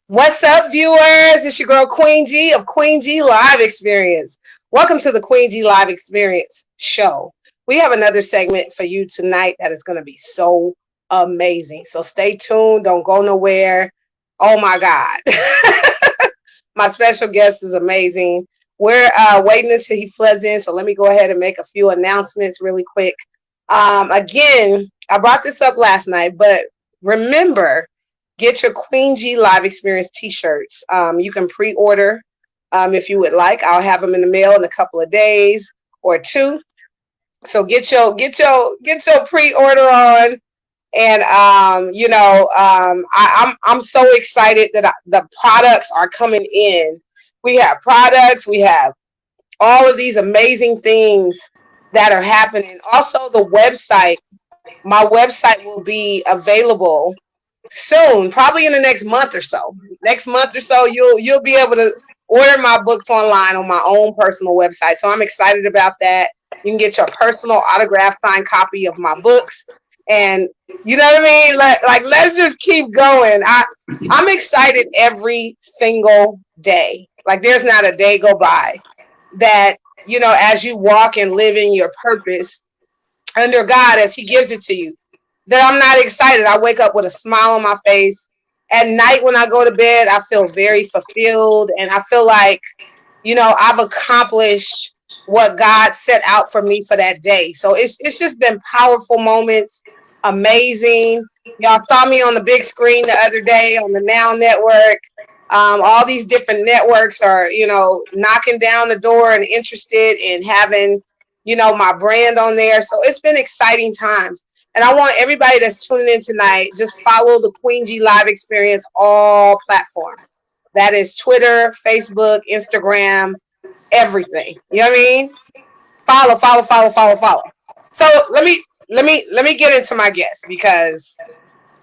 What's up, viewers? It's your girl Queen G of Queen G Live Experience. Welcome to the Queen G Live Experience show. We have another segment for you tonight that is going to be so amazing. So stay tuned. Don't go nowhere. Oh my God. My special guest is amazing. We're waiting until he floods in. So let me go ahead and make a few announcements really quick. Again, I brought this up last night, but remember, get your Queen G Live Experience t-shirts. You can pre-order if you would like. I'll have them in the mail in a couple of days or two. So get your pre-order on. And I'm so excited that the products are coming in. We have products. We have all of these amazing things that are happening. Also, the website. My website will be available soon, probably in the next month or so. Next month or so, you'll be able to order my books online on my own personal website. So I'm excited about that. You can get your personal autograph signed copy of my books, and you know what I mean. Like let's just keep going. I'm excited every single day. Like there's not a day go by that as you walk and live in your purpose under God as He gives it to you, that I'm not excited. I wake up with a smile on my face. At night when I go to bed, I feel very fulfilled, and I feel like, I've accomplished what God set out for me for that day. So it's just been powerful moments, amazing. Y'all saw me on the big screen the other day on the Now Network. All these different networks are, knocking down the door and interested in having, my brand on there. So it's been exciting times. And I want everybody that's tuning in tonight, just follow the Queen G Live Experience, all platforms. That is Twitter, Facebook, Instagram, everything. You know what I mean? Follow. So let me get into my guest, because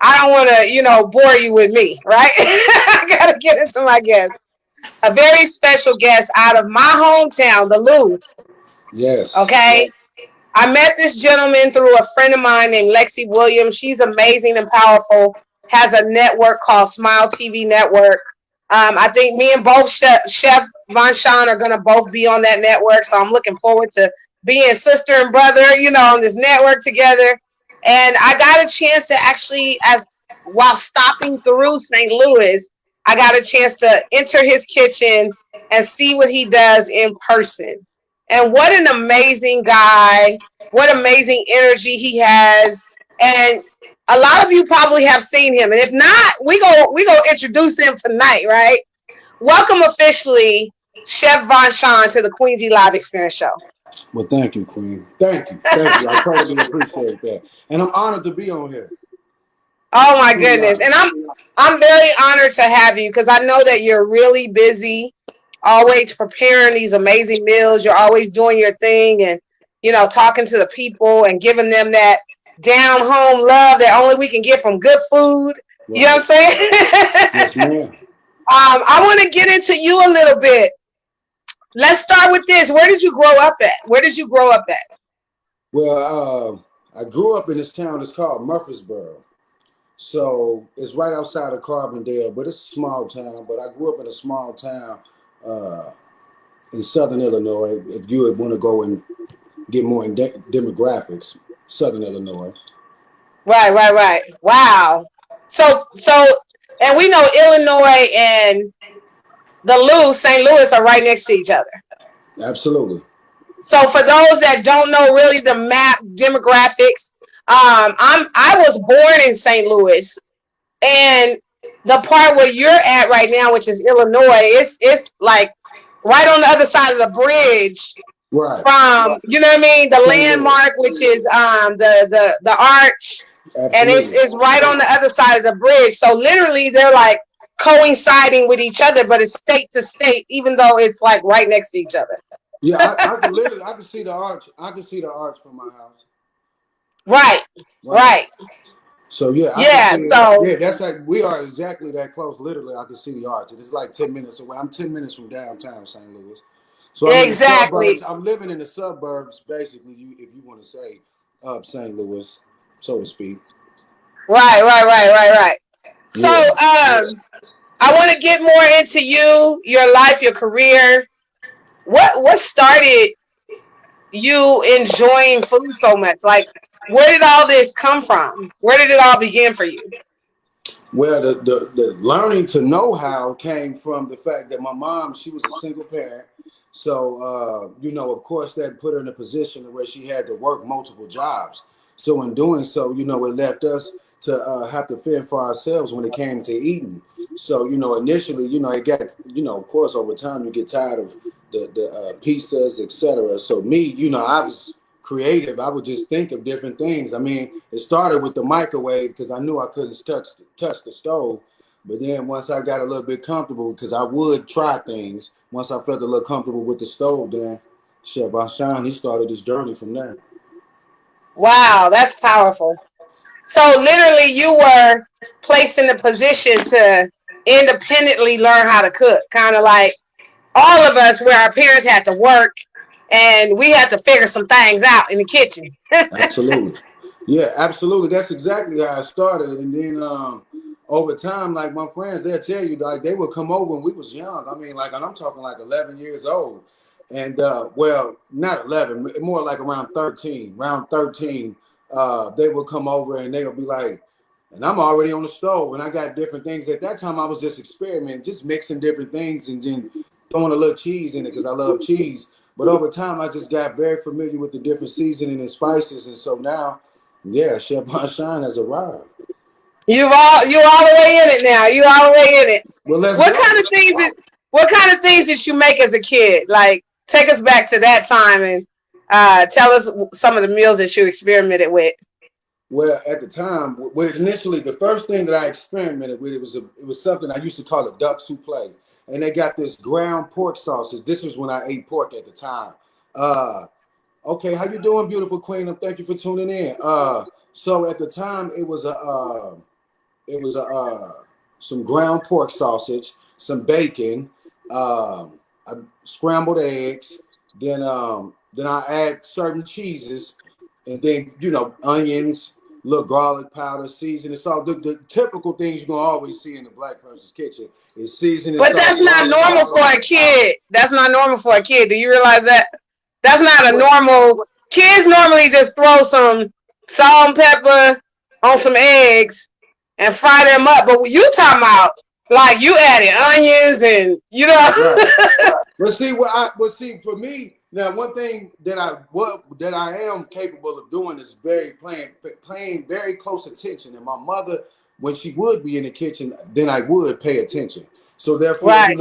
I don't want to, bore you with me, right? I gotta get into my guest. A very special guest out of my hometown, the Lou. Yes. Okay. I met this gentleman through a friend of mine named Lexi Williams. She's amazing and powerful. Has a network called Smile TV Network. I think me and both Chef Von Sean are going to both be on that network. So I'm looking forward to being sister and brother, on this network together. And I got a chance to actually, as while stopping through St. Louis, I got a chance to enter his kitchen and see what he does in person. And what an amazing guy, what amazing energy he has. And a lot of you probably have seen him. And if not, we go introduce him tonight, right? Welcome officially, Chef Von Sean, to the Queen G Live Experience show. Well, thank you, Queen. Thank you. Thank you. I totally appreciate that. And I'm honored to be on here. Oh my Truly goodness. honored. And I'm very honored to have you, because I know that you're really busy, always preparing these amazing meals. You're always doing your thing and, talking to the people and giving them that down home love that only we can get from good food. You know what I'm Right. saying? Yes, ma'am. I want to get into you a little bit. Let's start with this. Where did you grow up at? Where did you grow up at? Well, I grew up in this town. It's called Murfreesboro. So it's right outside of Carbondale, but it's a small town. But I grew up in a small town uh, in Southern Illinois. If you would want to go and get more in demographics, Southern Illinois. Right. Wow. So, and we know Illinois and St. Louis are right next to each other. Absolutely. So for those that don't know really the map demographics, I was born in St. Louis, and the part where you're at right now, which is Illinois, it's like right on the other side of the bridge Right. from, you know what I mean, the St. Louis. landmark, which is the arch, and Absolutely. it's right on the other side of the bridge. So literally they're like coinciding with each other, but it's state to state, even though it's like right next to each other. Yeah, I could literally, I could see the arch. I could see the arch from my house. Right, Right. right. So yeah, I can Yeah, see it. so Yeah, that's like we are exactly that close. Literally, I can see the arch. It's like 10 minutes away. I'm 10 minutes from downtown St. Louis. So I'm in the suburbs. exactly. I'm living in the suburbs, basically. If you want to say, of St. Louis, so to speak. Right. So Yeah. I I want to get more into you, your life, your career. What started you enjoying food so much? Like, where did all this come from? Where did it all begin for you? Well, the learning to know how came from the fact that my mom, she was a single parent. So, of course, that put her in a position where she had to work multiple jobs. So, in doing so, it left us to have to fend for ourselves when it came to eating. So, initially, it got, of course, over time, you get tired of the pizzas, etc. So, me, I was creative. I would just think of different things. I mean, it started with the microwave because I knew I couldn't touch the stove. But then once I got a little bit comfortable, because I would try things, once I felt a little comfortable with the stove, then Chef Ashan, he started his journey from there. Wow, that's powerful. So literally you were placed in the position to independently learn how to cook, kind of like all of us where our parents had to work and we had to figure some things out in the kitchen. Absolutely. Yeah, absolutely. That's exactly how I started. And then over time, like my friends, they'll tell you, like they would come over when we was young. I mean, like, and I'm talking like 11 years old. And well, not 11, more like around 13. Around 13, they would come over and they would be like, and I'm already on the stove and I got different things. At that time, I was just experimenting, just mixing different things and then throwing a little cheese in it because I love cheese. But over time, I just got very familiar with the different seasoning and spices. And so now, yeah, Chef Shine has arrived. You all the way in it now. You all the way in it. Well, let's What go. kind of things did what kind of things did you make as a kid? Like take us back to that time and tell us some of the meals that you experimented with. Well, at the time, initially the first thing that I experimented with, it was something I used to call a duck souffle, and they got this ground pork sausage. This was when I ate pork at the time. Uh, okay, how you doing, beautiful queen? And thank you for tuning in. So at the time, it was some ground pork sausage, some bacon, scrambled eggs. Then I add certain cheeses, and then onions, little garlic powder, seasoning salt. The typical things you're gonna always see in the black person's kitchen is seasoning But salt, that's not garlic normal for powder. a kid. That's not normal for a kid. Do you realize that? That's not a What? normal. Kids normally just throw some salt and pepper on some eggs and fry them up. But you talking about like you added onions and Right. But see, for me now, one thing that I am capable of doing is paying very close attention. And my mother, when she would be in the kitchen, then I would pay attention. So therefore, Right.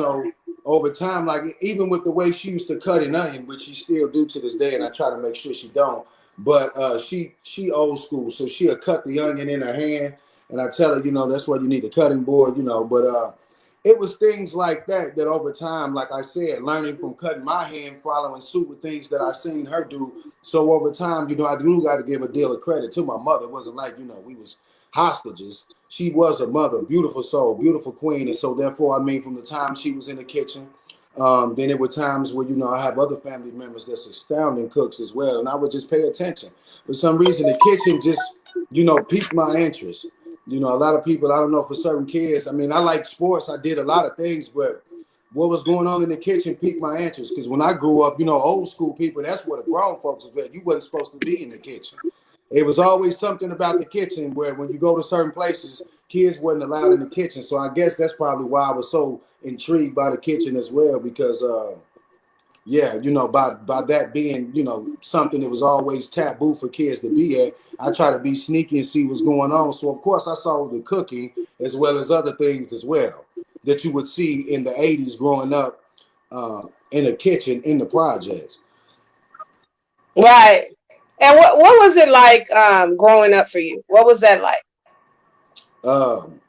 over time, like even with the way she used to cut an onion, which she still do to this day, and I try to make sure she don't. But she old school, so she'll cut the onion in her hand, and I tell her, that's why you need a cutting board, But it was things like that that over time, like I said, learning from cutting my hand, following suit with things that I seen her do. So over time, I do got to give a deal of credit to my mother. It wasn't like, we was hostages. She was a mother, beautiful soul, beautiful queen. And so therefore, I mean, from the time she was in the kitchen, then there were times where, I have other family members that's astounding cooks as well. And I would just pay attention. For some reason, the kitchen just, piqued my interest. A lot of people, I don't know, for certain kids, I mean, I like sports. I did a lot of things, but what was going on in the kitchen piqued my interest. Because when I grew up, old school people, that's where the grown folks was at. You wasn't supposed to be in the kitchen. It was always something about the kitchen where when you go to certain places, kids wasn't allowed in the kitchen. So I guess that's probably why I was so intrigued by the kitchen as well, because yeah, by that being, something that was always taboo for kids to be at, I try to be sneaky and see what's going on. So of course I saw the cooking as well as other things as well that you would see in the 80s growing up in the kitchen in the projects. Right. And what was it like growing up for you? What was that like? Um,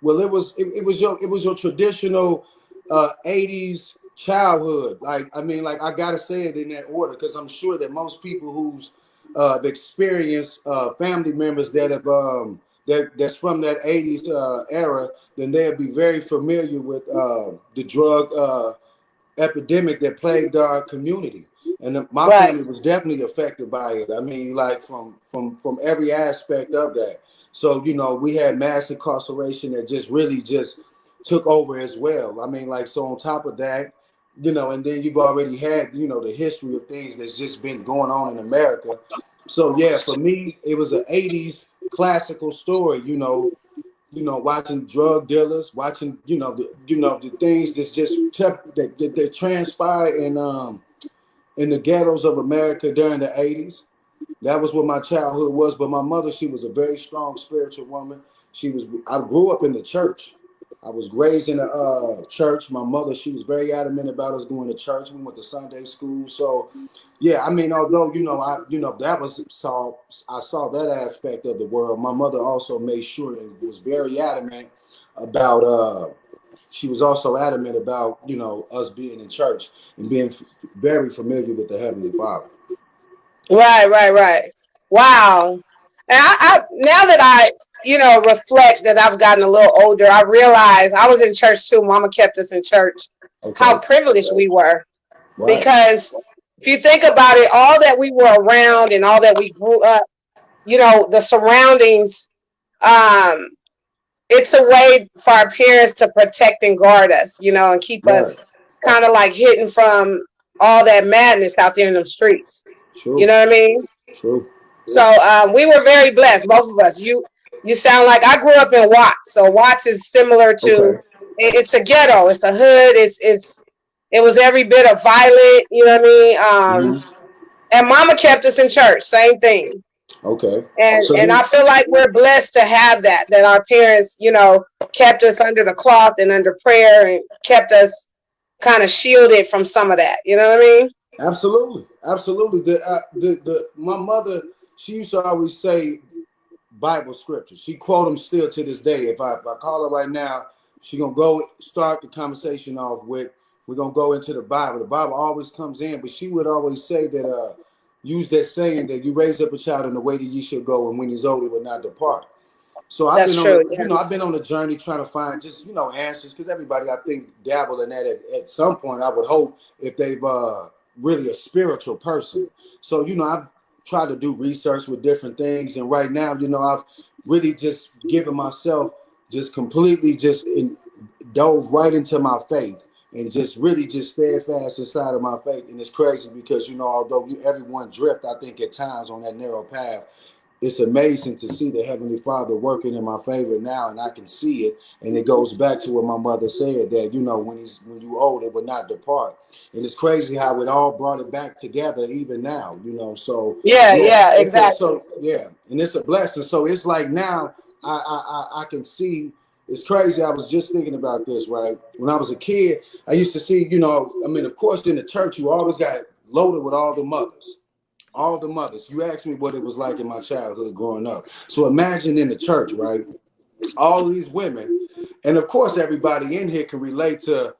well, it was your traditional 80s childhood. Like I mean, like I gotta say it in that order because I'm sure that most people who's experienced family members that have that's from that 80s era, then they'll be very familiar with the drug epidemic that plagued our community. And my Right. family was definitely affected by it. I mean, like from every aspect of that. So we had mass incarceration that just really just took over as well. I mean, like, so on top of that, and then you've already had, the history of things that's just been going on in America. So yeah, for me, it was an 80s classical story, watching drug dealers, watching, the things that's just that transpire in the ghettos of America during the 80s. That was what my childhood was. But my mother, she was a very strong spiritual woman. I grew up in the church. I was raised in a church. My mother, she was very adamant about us going to church. We went to Sunday school. So, yeah, I mean, although, I saw that aspect of the world. My mother also made sure and was very adamant about, she was also adamant about, us being in church and being very familiar with the Heavenly Father. Right. Wow. And I now that I, reflect that I've gotten a little older, I realize I was in church too. Mama kept us in church. How Okay. privileged we were. Right. Because if you think about it, all that we were around and all that we grew up, the surroundings, um, it's a way for our parents to protect and guard us, and keep Right. us kind of like hidden from all that madness out there in the streets. You True. know what I mean? True. So we were very blessed, both of us. You sound like I grew up in Watts, so Watts is similar to Okay. it's a ghetto, it's a hood, it was every bit of violent, you know what I mean? Mm-hmm. And Mama kept us in church, same thing. Okay. So And then, I feel like we're blessed to have that our parents, kept us under the cloth and under prayer and kept us kind of shielded from some of that. You know what I mean? absolutely, absolutely. My mother, she used to always say Bible scriptures. She quote them still to this day. If I call her right now, she gonna go start the conversation off with, we're gonna go into the Bible. The Bible always comes in, but she would always say that use that saying that you raise up a child in the way that ye should go, and when he's old, he will not depart. So I've That's been on a, true. Yeah. I've been on a journey trying to find just, answers, because everybody, I think, dabble in that at some point. I would hope, if they've really a spiritual person. So, I've tried to do research with different things, and right now, I've really just given myself just completely dove right into my faith, and just really just steadfast inside of my faith. And it's crazy because, although everyone drift, I think at times on that narrow path, it's amazing to see the Heavenly Father working in my favor now, and I can see it. And it goes back to what my mother said, that when you old, it will not depart. And it's crazy how it all brought it back together, even now. So yeah, Yeah, it's exactly. and it's a blessing. So it's like now I can see. It's crazy. I was just thinking about this, right? When I was a kid, I used to see, of course, in the church, you always got loaded with all the mothers. All the mothers. You asked me what it was like in my childhood growing up. So imagine in the church, right? All of these women, and of course, everybody in here can relate to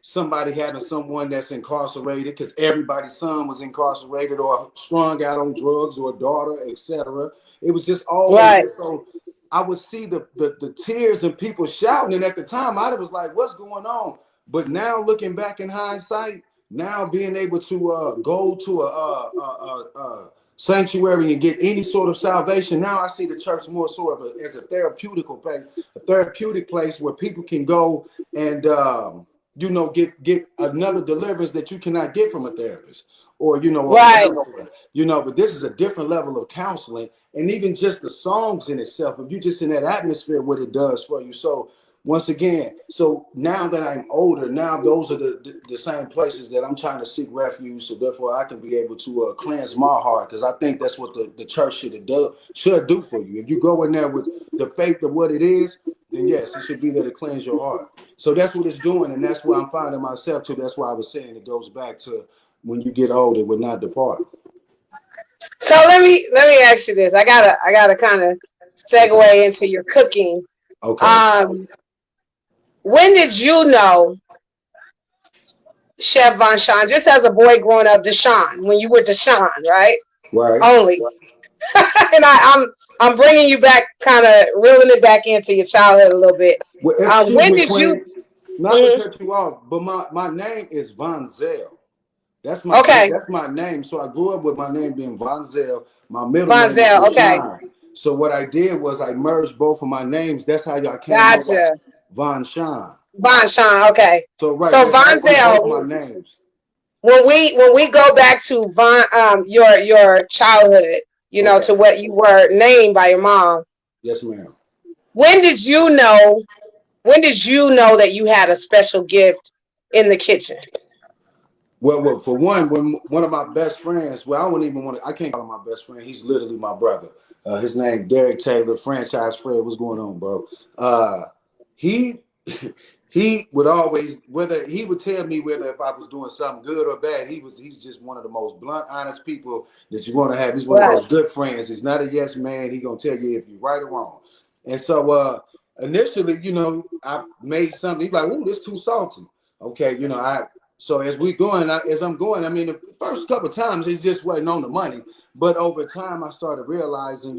somebody having someone that's incarcerated, because everybody's son was incarcerated or strung out on drugs, or a daughter, etc. It was just always Right. this. So I would see the tears and people shouting, and at the time, I was like, "What's going on?" But now, looking back in hindsight, now being able to go to a sanctuary and get any sort of salvation, now I see the church more sort of as a therapeutic place where people can go and get another deliverance that you cannot get from a therapist, or or a Right. counselor. But this is a different level of counseling, and even just the songs in itself, if you just in that atmosphere, what it does for you. So once again, so now that I'm older, now those are the same places that I'm trying to seek refuge, so therefore I can be able to cleanse my heart, because I think that's what the church should do for you. If you go in there with the faith of what it is, then yes, it should be there to cleanse your heart. So that's what it's doing, and that's where I'm finding myself too. That's why I was saying it goes back to when you get old, it will not depart. So let me ask you this. I gotta kind of Okay. segue into your cooking. Okay. Um, when did you know Chef Von Sean, just as a boy growing up, Deshaun, when you were Deshaun, right? Right. Only. And I'm bringing you back, kind of reeling it back into your childhood a little bit. Well, excuse When me, did you? Queen. Not to Mhm. cut you off, but my name is Von Zell. Okay, That's my name. So I grew up with my name being Von Zell. My middle name is Bonzel. Okay, Deshaun. So what I did was I merged both of my names. That's how y'all came up. gotcha. Von Shine. Von Sean, okay. So right, So it's actually both Vonzel, my names. when we go back to your childhood, Okay. to what you were named by your mom, Yes, ma'am. when did you know that you had a special gift in the kitchen? Well, for one, when one of my best friends, well, I wouldn't even want to, I can't call him my best friend. He's literally my brother. His name, Derek Taylor, franchise Fred. What's going on, bro? He he would always, whether he would tell me whether if I was doing something good or bad. He's just one of the most blunt, honest people that you want to have. He's one of Right. those good friends. He's not a yes man. He gonna tell you if you're right or wrong. And so initially, I made something. He's like, "Ooh, this too salty." Okay, so as I'm going, I mean, the first couple of times it just wasn't on the money, but over time I started realizing,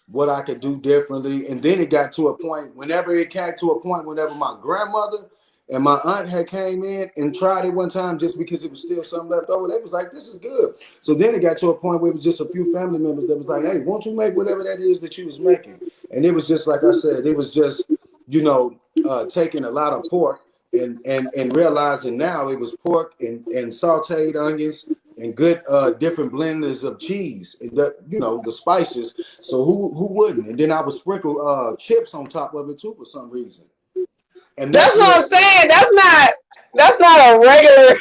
what I could do differently, and then it got to a point. Whenever my grandmother and my aunt had came in and tried it one time, just because it was still something left over, they was like, "This is good." So then it got to a point where it was just a few family members that was like, "Hey, won't you make whatever that is that you was making?" And it was just like I said, it was just taking a lot of pork and realizing now it was pork and sauteed onions and good different blenders of cheese and the spices. So who wouldn't? And then I would sprinkle chips on top of it too for some reason. And That's that's what I'm where saying. That's not a regular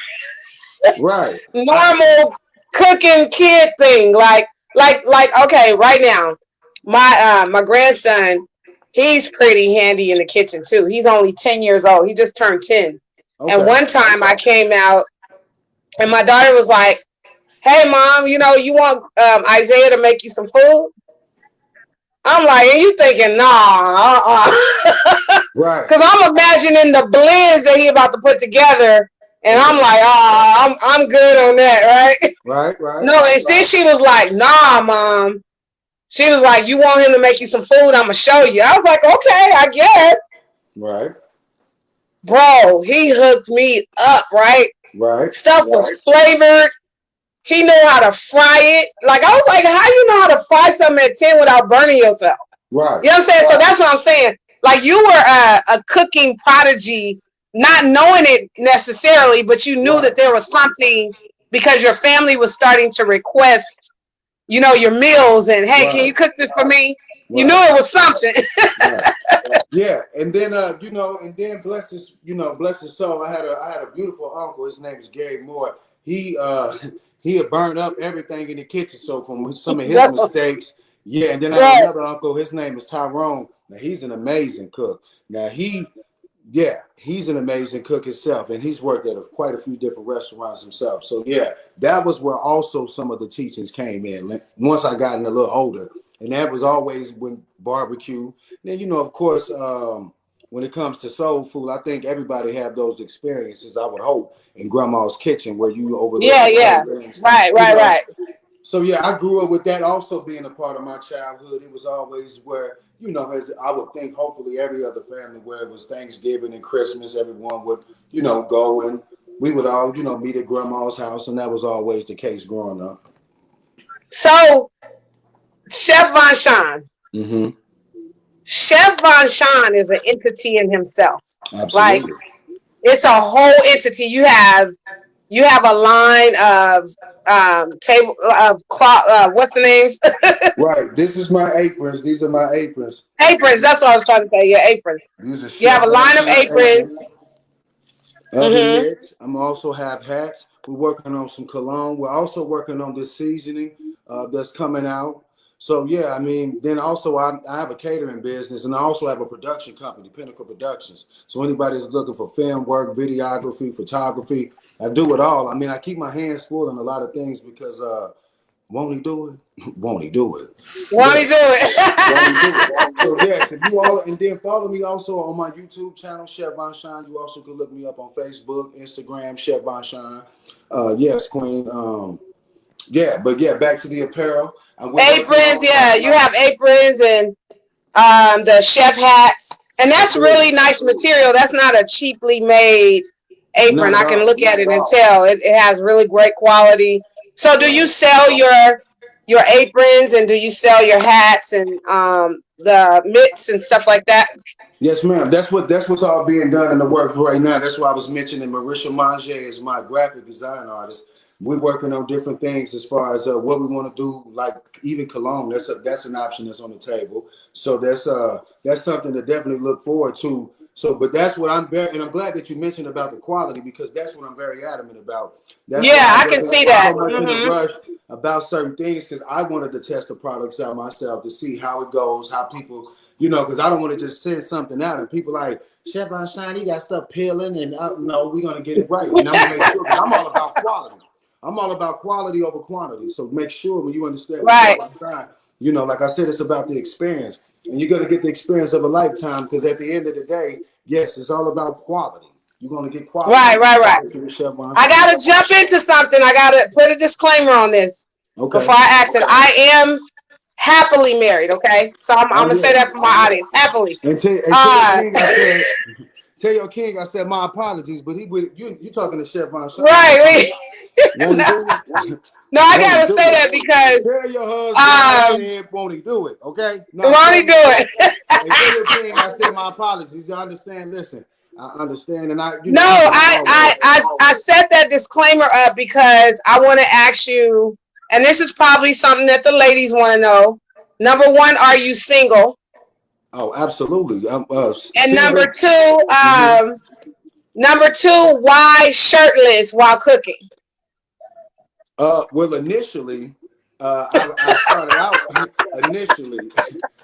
right. normal cooking kid thing. Like okay, right now, my grandson, he's pretty handy in the kitchen too. He's only 10 years old. He just turned 10. And Okay. one time I came out and my daughter was like, "Hey mom, you want Isaiah to make you some food?" I'm like, "Are you thinking, nah, Right. Because I'm imagining the blends that he about to put together, and I'm Okay. like, I'm good on that, right? Right. Right. No, and then she was like, "Nah, mom." She was like, "You want him to make you some food? I'm gonna show you." I was like, "Okay, I guess." Right. Bro, he hooked me up, right? Right. Stuff was flavored. He knew how to fry it. Like, I was like, "How you know how to fry something at 10 without burning yourself?" Right. You know what I'm saying? So that's what I'm saying. Like, you were a cooking prodigy, not knowing it necessarily, but you knew that Right. there was something because your family was starting to request, your meals and, "Hey, can you Right. cook this for me?" You knew Right. it was something. Right. Yeah, and then and then bless his soul. I had a beautiful uncle. His name is Gary Moore. He he had burned up everything in the kitchen. So from some of his mistakes, yeah. And then I have Right. another uncle. His name is Tyrone. Now he's an amazing cook. Now he's an amazing cook himself, and he's worked at quite a few different restaurants himself. So yeah, that was where also some of the teachings came in. Like, once I gotten a little older, and that was always when barbecue. Then of course, when it comes to soul food, I think everybody have those experiences. I would hope in grandma's kitchen where you overlook Yeah, the yeah. certain things, Right, you right, know. right. So yeah, I grew up with that also being a part of my childhood. It was always where, as I would think, hopefully every other family where it was Thanksgiving and Christmas, everyone would, go and we would all, meet at grandma's house, and that was always the case growing up. So, Chef Von Sean. Mm-hmm. Chef Von Sean is an entity in himself. Like, Absolutely. it's a whole entity. You have a line of table of cloth. What's the names? Right. This is my aprons. These are my aprons. Aprons. That's what I was trying to say. Yeah, aprons. These are You have Chef a Von line of Shine aprons. aprons. Oven Mm-hmm. mitts. I'm also have hats. We're working on some cologne. We're also working on this seasoning that's coming out. So yeah, I mean, then also I have a catering business, and I also have a production company, Pinnacle Productions. So anybody that's looking for film work, videography, photography, I do it all. I mean, I keep my hands full in a lot of things because won't he do it? Won't he do it? Want Yeah. to do it? So yes, if you all and then follow me also on my YouTube channel, Chef Von Shine. You also can look me up on Facebook, Instagram, Chef Von Shine. Yes, Queen. Yeah, but yeah, back to the apparel. And we're working Aprons. on Yeah, you have aprons and the chef hats, and that's absolutely really nice material. That's not a cheaply made not apron. at I can all. look at it and tell it has really great quality. So, do you Right. sell your aprons, and do you sell your hats and the mitts and stuff like that? Yes, ma'am. That's what's all being done in the work right now. That's why I was mentioning Marisha Mange is my graphic design artist. We're working on different things as far as what we want to do, like even cologne. That's an option that's on the table. So that's something to definitely look forward to. So, but that's what I'm very, and I'm glad that you mentioned about the quality because that's what I'm very adamant about. That's Yeah, why I I can wasn't see so that. much in a rush about certain things because I wanted to test the products out myself to see how it goes, how people, because I don't want to just send something out and people like Chef Shine, he got stuff peeling, and no, we're gonna get it right, and I'm gonna make sure because I'm all about quality. I'm all about quality over quantity. So make sure when you understand what Chef Right. Shine, like I said, it's about the experience, and you're gonna get the experience of a lifetime because at the end of the day, yes, it's all about quality. You're gonna get quality Right, when right, you right. walk into the Chef I Shine. gotta jump into something. I gotta put a disclaimer on this Okay. before I ask it. I am happily married. Okay, so I'm Oh gonna say yeah. that for Oh my yeah. audience. Happily. And tell your Uh, king I said. Tell your king I said my apologies, but he would you talking to Chef Shine. My apologies. right. Won't he no, do it? no, I Won't he gotta do say it? that because Tell your husband I um, said, won't he do it? Okay? Now won't tell he do your king, it? and tell your king I said my apologies. You understand? Listen, I understand, and No, I'm just always I set that disclaimer up because I want to ask you, and this is probably something that the ladies want to know. Number one, are you single? oh absolutely. I'm And single. Hmm. number two, why shirtless while cooking? Well, initially, I started out initially.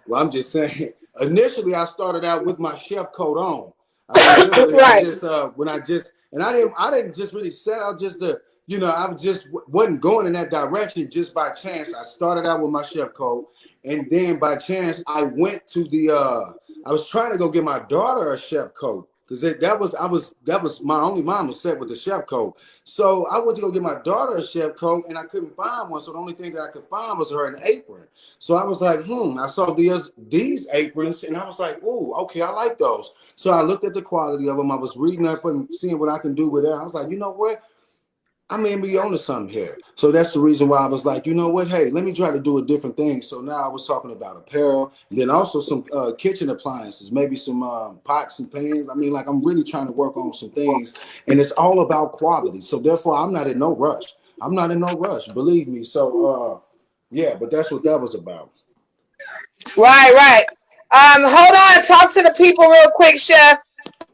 Well, I'm just saying. Initially, I started out with my chef coat on. I mean, literally, I Right. just when I just and I didn't just really set out just to I was just wasn't going in that direction just by chance. I started out with my chef coat, and then by chance I went to the. I was trying to go get my daughter a chef coat because that was my only mom was set with the chef coat. So I went to go get my daughter a chef coat, and I couldn't find one. So the only thing that I could find was her an apron. So I was like, I saw these aprons, and I was like, oh, okay, I like those. So I looked at the quality of them. I was reading up and seeing what I can do with it. I was like, you know what? I may be onto something here. So that's the reason why I was like, you know what? Hey, let me try to do a different thing. So now I was talking about apparel, and then also some kitchen appliances, maybe some pots and pans. I mean, like I'm really trying to work on some things, and it's all about quality. So therefore, I'm not in no rush. I'm not in no rush, believe me. So yeah, but that's what that was about. Right, right. Hold on. Talk to the people real quick, Chef.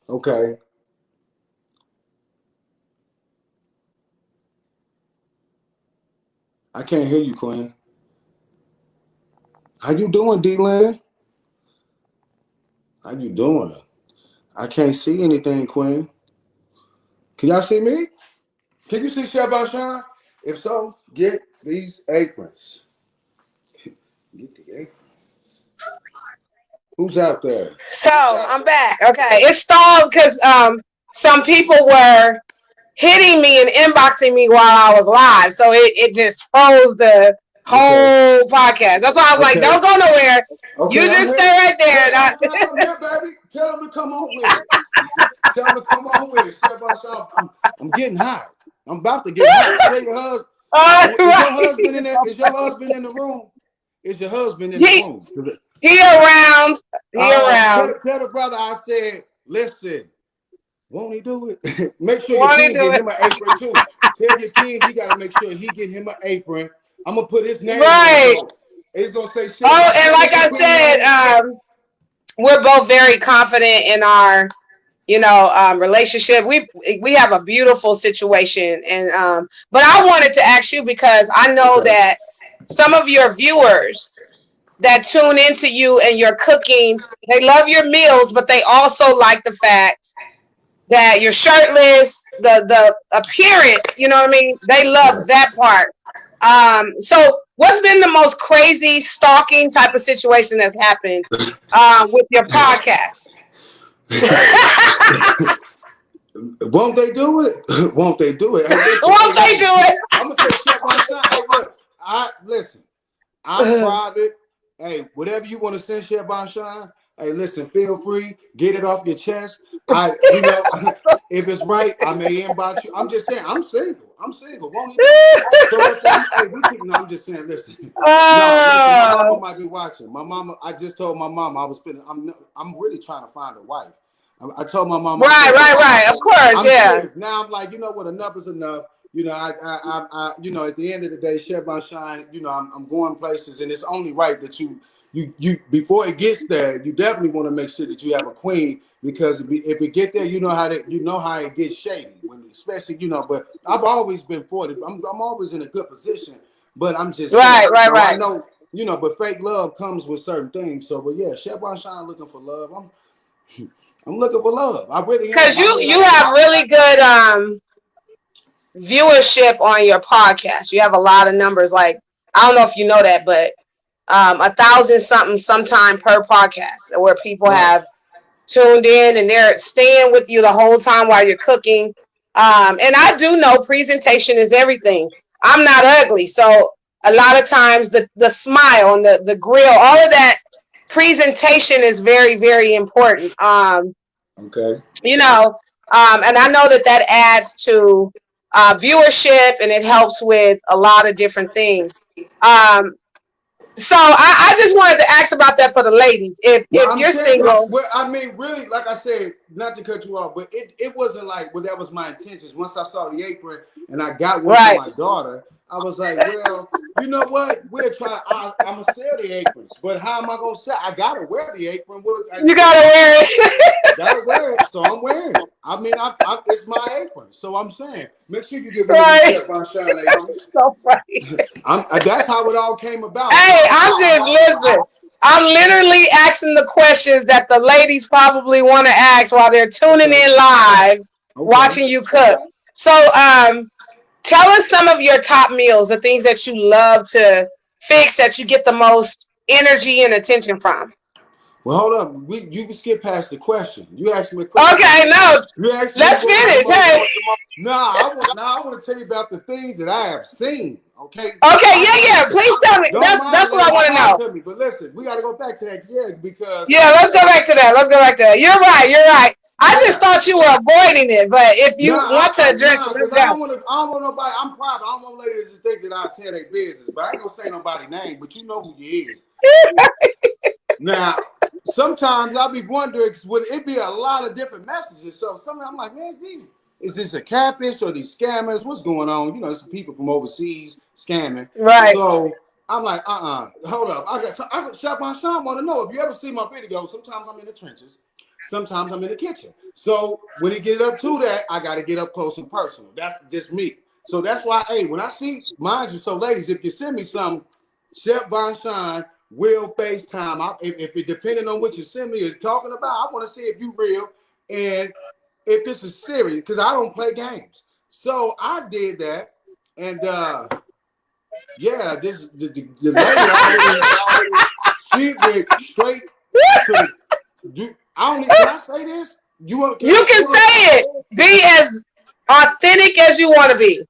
Okay. I can't hear you, Queen. How you doing, D-Land? How you doing? I can't see anything, Queen. Can y'all see me? Can you see Chef Shine? If so, get these aprons. Get the aprons. Who's out there? So I'm back. Okay, it stalled because some people were hitting me and inboxing me while I was live, so it just froze the Okay. whole podcast. That's why I was like, Okay. "Don't go nowhere. You Okay, I'm just stay here. right there." Chef Shine, I'm here, baby. Tell them to come on with it. Tell them to come on with it. Chef Shine, I'm getting hot. I'm about to get hot. Tell your husband. All Is your right. husband in there? Is your husband in the room? Is your husband in the He room? he around. He Tell, around. tell the brother I said, listen, won't he do it? Make sure your Want to king do get it? him an apron too. Tell your king he got to make sure he get him an apron. I'm gonna put his name on it Right. though. It's gonna say Chef. Oh, and like What's your I king name? said, we're both very confident in our relationship. We have a beautiful situation, and but I wanted to ask you because I know Okay. that some of your viewers that tune into you and your cooking, they love your meals, but they also like the fact that you're shirtless, the appearance, you know what I mean? They love that part. So what's been the most crazy stalking type of situation that's happened with your podcast? Won't they do it? Won't they do it? Hey, listen. Hey, Won't they listen. do it? I'm gonna take Chef on shine. Hey, look. I listen. I'm private. Hey, whatever you want to send Chef on shine. Hey, listen. Feel free. Get it off your chest. If it's right, I may inbox you. I'm just saying. I'm single. I'm single. Won't he? So if hey, no, I'm just saying. Listen, no, listen. My mama might be watching. My mama. I just told my mama I was feeling. I'm really trying to find a wife. I told my mama. Right. Of course, I'm yeah. serious. Now I'm like, you know what? Enough is enough. You know, I you know, at the end of the day, Chef Von Shine, you know, I'm going places, and it's only right that you before it gets there, you definitely want to make sure that you have a queen, because if it get there, you know how it gets shady, especially, you know. But I've always been for it. I'm always in a good position, but I'm just saying, right. I know, you know, but fake love comes with certain things. So, but yeah, Chef Von Shine looking for love. I'm looking for love. I really am. Because you have really good viewership on your podcast. You have a lot of numbers. Like, I don't know if you know that, but 1,000 something sometime per podcast, where people have tuned in and they're staying with you the whole time while you're cooking. And I do know presentation is everything. I'm not ugly, so a lot of times the smile and the grill, all of that presentation is very, very important. Okay. You know, and I know that adds to viewership, and it helps with a lot of different things. So I just wanted to ask about that for the ladies. If you're single. Well, I mean, really, like I said, not to cut you off, but it wasn't like, well, that was my intentions. Once I saw the apron and I got one for my daughter, I was like, well, you know what? I'm going to sell the aprons. But how am I going to sell? I got to wear the apron. You got to wear it. Got to wear it. So I'm wearing it. I mean, it's my apron. So I'm saying, make sure you get one of these Chef Von Shine aprons. So funny. That's how it all came about. Hey, I'm literally asking the questions that the ladies probably want to ask while they're tuning in live, watching you cook. So, tell us some of your top meals, the things that you love to fix, that you get the most energy and attention from. Well, hold up. You can skip past the question. You asked me a question. Okay, no. Let's finish. Hey. I want to tell you about the things that I have seen. Okay. Okay. Yeah. Please tell me. That's what I want to know. Tell me. But listen, we got to go back to that. Yeah, because. Yeah, let's go back to that. You're right. I just thought you were avoiding it, but if you want to address it, let's go. I don't want nobody. I'm private. I don't want ladies to think that I'll tell their business, but I ain't gonna say nobody's name. But you know who you is. Now, sometimes I'll be wondering, would it be a lot of different messages? So sometimes I'm like, man, is this a catfish or these scammers? What's going on? You know, some people from overseas scamming. Right. So I'm like, hold up. I got Chef Von Shine want to know if you ever see my videos. Sometimes I'm in the trenches. Sometimes I'm in the kitchen. So when it get up to that, I got to get up close and personal. That's just me. So that's why, hey, when I see, mind you, so ladies, if you send me some, Chef Von Shine will FaceTime. If it depending on what you send me is talking about, I want to see if you real and if this is serious, because I don't play games. So I did that, and the lady she went straight to the. Can I say this? You can say it. Be as authentic as you want to be.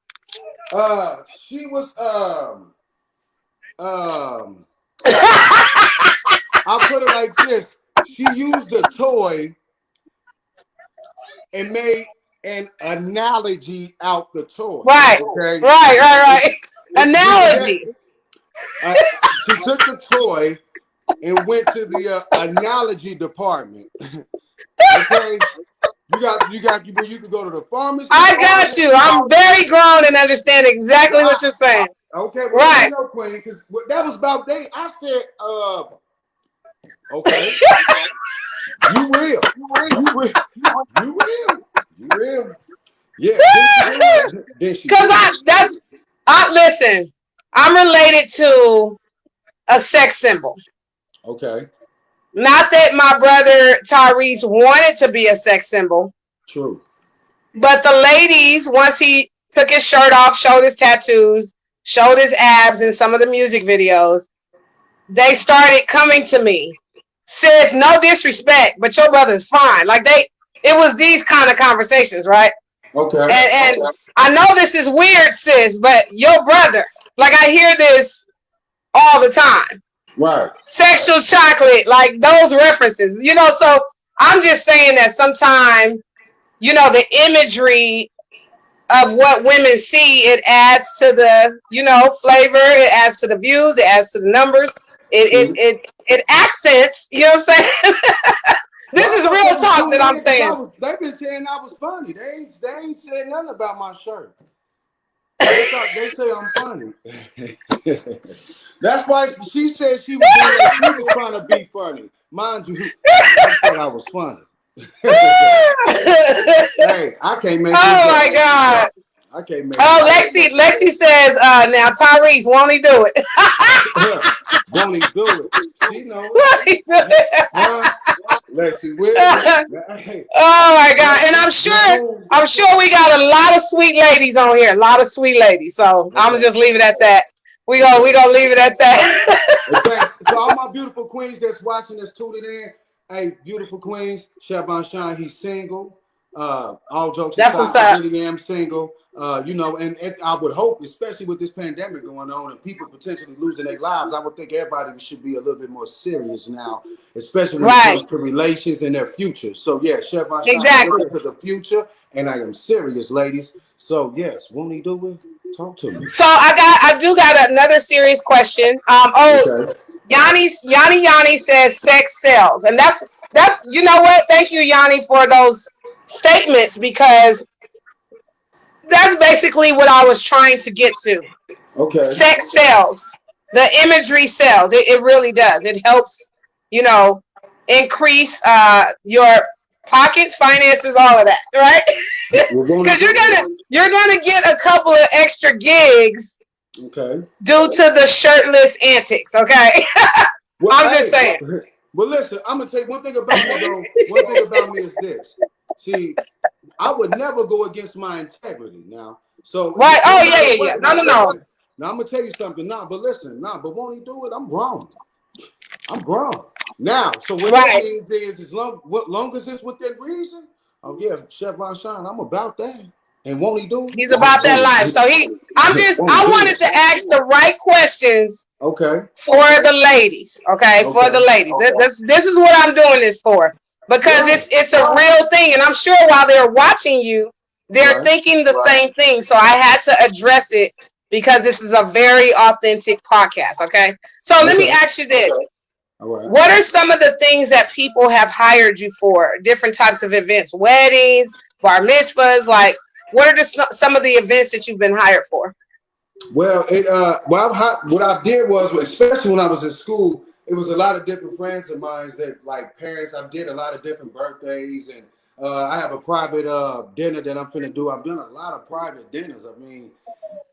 She was I'll put it like this. She used a toy and made an analogy out the toy. Right. Okay? Right. Analogy. She took the toy and went to the analogy department. Okay, you can go to the pharmacy. I got you. I'm very grown and understand exactly what you're saying. Okay, well, right. No, Queen, because that was about day. I said, okay, you real. Yeah. Because listen, I'm related to a sex symbol. Okay. Not that my brother Tyrese wanted to be a sex symbol. True. But the ladies, once he took his shirt off, showed his tattoos, showed his abs in some of the music videos, they started coming to me. Sis, no disrespect, but your brother's fine. Like it was these kind of conversations, right? Okay. And I know this is weird, sis, but your brother, like I hear this all the time. Right. Sexual chocolate, like those references, so I'm just saying that sometimes, the imagery of what women see, it adds to the, flavor. It adds to the views. It adds to the numbers. It See, it it, it accents. You know what I'm saying? well, This I is thought they real was talk that tuning I'm in because saying. they've been saying I was funny. They ain't said nothing about my shirt. They say I'm funny. That's why she said she was doing that. She was trying to be funny. Mind you, I said I was funny. Hey, I can't make Oh this my up. God. I can't make Oh, this up. Lexi says, now Tyrese, won't he do it? Won't he do it? She knows. Won't he do it? Huh? Lexi Williams. Hey, Oh my God. And Lexi, I'm you sure, cool? I'm sure we got a lot of sweet ladies on here. A lot of sweet ladies. So I'm gonna Okay. just leave it at that. We Okay. gonna leave it at that. And thanks to all my beautiful queens that's watching, that's tuning in. Hey, beautiful queens, Chevon Shine, he's single. All jokes That's aside, what's I up. really am single. And I would hope, especially with this pandemic going on and people potentially losing their lives, I would think everybody should be a little bit more serious now, especially when it Right. comes to relations and their future. So yeah, Chevon Shine, I'm Exactly. looking to the future, and I am serious, ladies. So yes, won't he do it? Talk to me. So I do got another serious question. Okay. Yanni says sex sells, and that's you know what? Thank you, Yanni, for those statements because that's basically what I was trying to get to. Okay. Sex sells. The imagery sells. It really does. It helps, you know, increase your pockets, finances, all of that, right? We're going to Because do it. you're gonna get a couple of extra gigs Okay. due to the shirtless antics. Okay, Well, I'm just hey, saying. well, listen, I'm gonna tell you one thing about me though. One thing about me is this. See, I would never go against my integrity now. So Right? no Oh matter yeah. what, No, now no, no. listen. Now I'm gonna tell you something. Nah, but listen, but won't he do it? I'm grown. I'm grown. Now, so what that Right. means is long as it's within reason, oh yeah, Chef Von Shine, I'm about that. And won't he do it? He's about that Won't he life. do So it? Won't he I do wanted it? to ask the right questions Okay. for the ladies. Okay, for the Okay. ladies. This is what I'm doing this for because Right. it's a real thing, and I'm sure while they're watching you, they're Right. thinking the same thing. So I had to address it because this is a very authentic podcast. Okay, so let me Okay. ask you this. All right. What are some of the things that people have hired you for? Different types of events, weddings, bar mitzvahs. Like, what are some of the events that you've been hired for? Well, what I did was, especially when I was in school, it was a lot of different friends of mine that, like parents. I did a lot of different birthdays, and I have a private dinner that I'm finna do. I've done a lot of private dinners. I mean,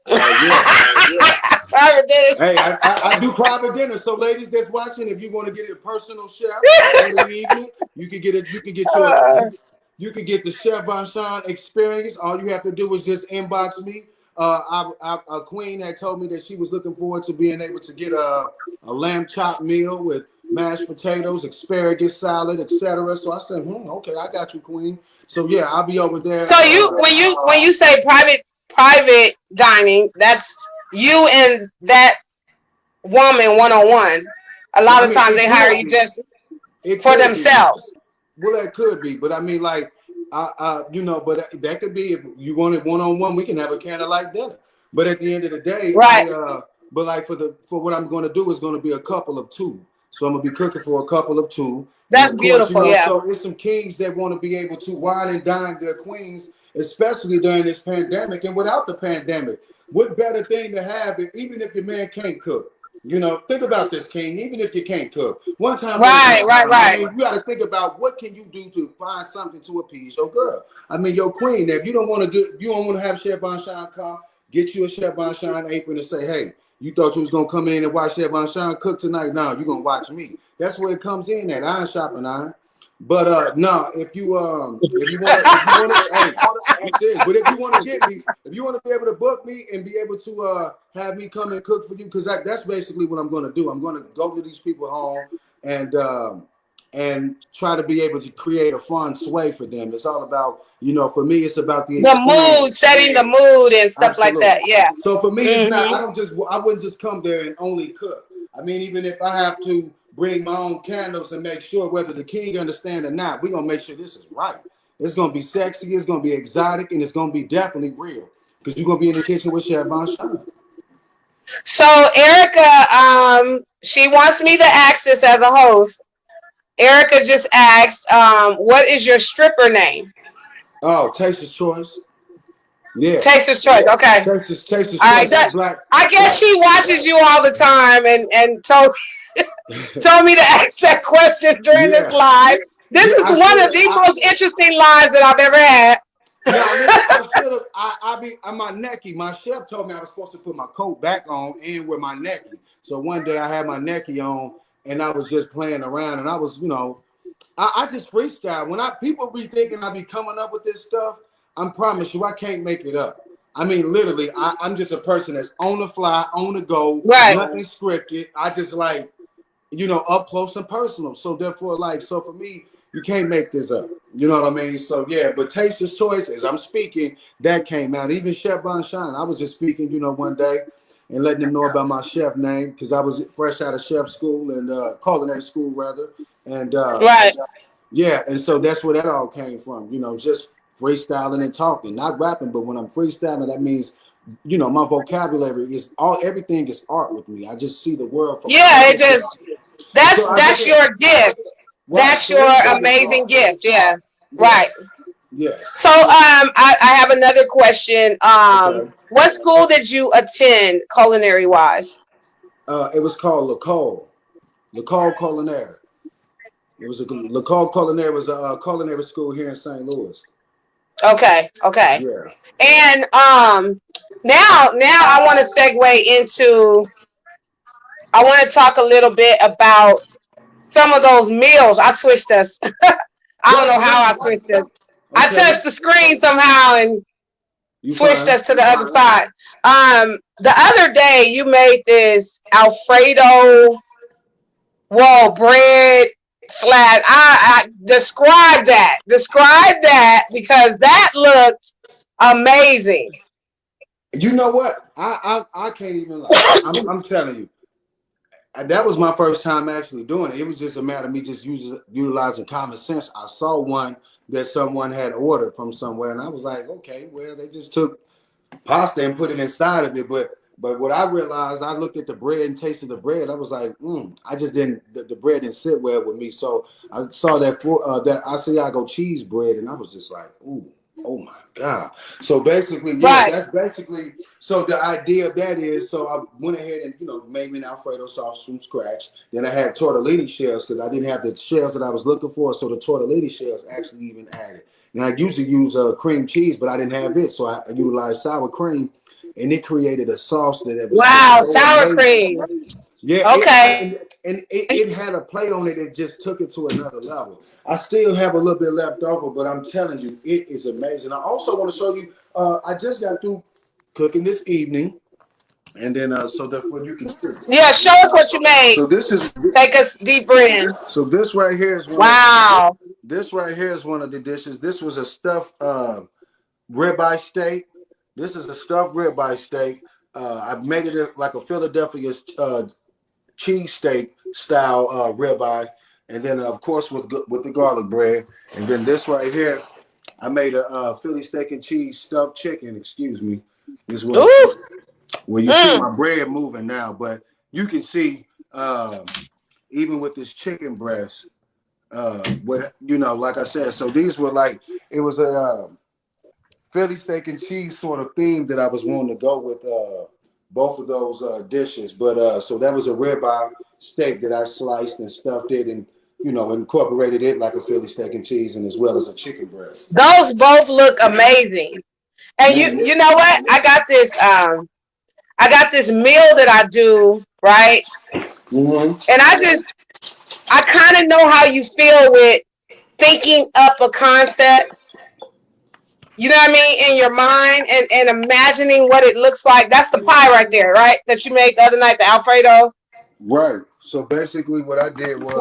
yeah. Private dinners. Hey, I do private dinners. So, ladies that's watching, if you want to get a personal chef for the evening, you can get it. You can get the Chef Von Shine experience. All you have to do is just inbox me. A queen had told me that she was looking forward to being able to get a lamb chop meal with mashed potatoes, asparagus salad, etc. So I said, okay, I got you, queen. So yeah, I'll be over there. So when you say private dining, that's you and that woman 1-on-1. A Well, lot I of mean, times it they hire could you be. just It for could be. themselves. Well, that could be, but I mean, like, but that could be if you want it 1-on-1. We can have a candlelight dinner. But at the end of the day, Right. but like for what I'm going to do is going to be a couple of two. So I'm gonna be cooking for a couple of two, and That's of course, beautiful. Yeah. so it's some kings that want to be able to wine and dine their queens, especially during this pandemic and without the pandemic. What better thing to have, even if your man can't cook? Think about this, King. Even if you can't cook, one time won't do it. I Right. mean, you got to think about what can you do to find something to appease your girl. I mean, your queen. If you don't want to have Chef Von Shine come, get you a Chef Von Shine apron and say, hey, you thought you was gonna come in and watch Chef Von Shine cook tonight? No, you're gonna watch me. That's where it comes in at iron shopping iron. But no, if you want to, hey, I'm serious. But if you want to get me, if you want to be able to book me and be able to have me come and cook for you, because that's basically what I'm going to do. I'm going to go to these people home and try to be able to create a fun sway for them. It's all about, for me, it's about the The mood, experience. setting the mood and stuff like that. Absolutely. Yeah. So for me, it's not. Hmm. I wouldn't just come there and only cook. I mean, even if I have to bring my own candles and make sure whether the king understand or not, we're gonna make sure this is right. It's gonna be sexy. It's gonna be exotic, and it's gonna be definitely real because you're gonna be in the kitchen with Chef Von Shine. So Erica, she wants me to ask this as a host. Erica just asked, what is your stripper name? Oh, Taster's Choice. Yeah. Taster's Choice. Okay. Taster's All right. Choice. Black. I guess she watches you all the time and told me to ask that question during this live. This is one of the most interesting lives that I've ever had. No, I should have. I'm my necky. My chef told me I was supposed to put my coat back on and wear my necky. So one day I had my necky on and I was just playing around and I was, I just freestyle. When people be thinking I be coming up with this stuff, I promise you I can't make it up. I mean, literally, I'm just a person that's on the fly, on the go, right. Nothing scripted. I just like, up close and personal. So therefore, so for me, you can't make this up. You know what I mean? So yeah, but Taster's Choice, as I'm speaking, that came out. Even Chef Von Shine, I was just speaking, one day and letting them know about my chef name because I was fresh out of chef school and culinary school rather. And right. Yeah, and so that's where that all came from, just freestyling and talking, not rapping, but when I'm freestyling, that means my vocabulary is everything is art with me. I just see the world from that's your gift. Right. That's your amazing gift. Yeah. Right. Yes. So I have another question. Okay. What school did you attend culinary wise? It was called L'École Culinaire. It was L'École Culinaire was a culinary school here in St. Louis. Okay. Yeah. And now I want to segue into. I want to talk a little bit about some of those meals. I switched us. I don't know how I switched us. Okay. I touched the screen somehow and switched us to the other side. The other day you made this Alfredo bread / I describe that because that looked amazing. You know what? I can't even lie. I'm telling you. That was my first time actually doing it. It was just a matter of me just utilizing common sense. I saw one that someone had ordered from somewhere, and I was like, okay, well, they just took pasta and put it inside of it. But what I realized, I looked at the bread and tasted the bread. I was like, I just didn't. The bread didn't sit well with me. So I saw that Asiago cheese bread, and I was just like, ooh. Oh my God. So basically, that's basically, so the idea of that is, so I went ahead and, made me an Alfredo sauce from scratch. Then I had tortellini shells because I didn't have the shells that I was looking for. So the tortellini shells actually even added. Now I usually use cream cheese, but I didn't have it. So I utilized sour cream and it created a sauce that was sour cream. Yeah. Okay. It had a play on it that just took it to another level. I still have a little bit left over, but I'm telling you, it is amazing. I also want to show you, I just got through cooking this evening, and then so therefore you can see. Yeah, show us what you made. So take us deeper in. So this right here is this right here is one of the dishes. This was a stuffed ribeye steak. This is a stuffed ribeye steak. I made it like a Philadelphia cheese steak style ribeye. And then, of course, with the garlic bread. And then this right here, I made a Philly steak and cheese stuffed chicken. Excuse me. This was well, you see my bread moving now, but you can see even with this chicken breast, like I said. So these were it was a Philly steak and cheese sort of theme that I was wanting to go with both of those dishes. But so that was a ribeye steak that I sliced and stuffed it and incorporated it like a Philly steak and cheese and as well as a chicken breast. Those both look amazing. And you know what? I got this meal that I do, right? Mm-hmm. And I kind of know how you feel with thinking up a concept. You know what I mean? In your mind and imagining what it looks like. That's the pie right there, right? That you made the other night, the Alfredo. Right. So basically what I did was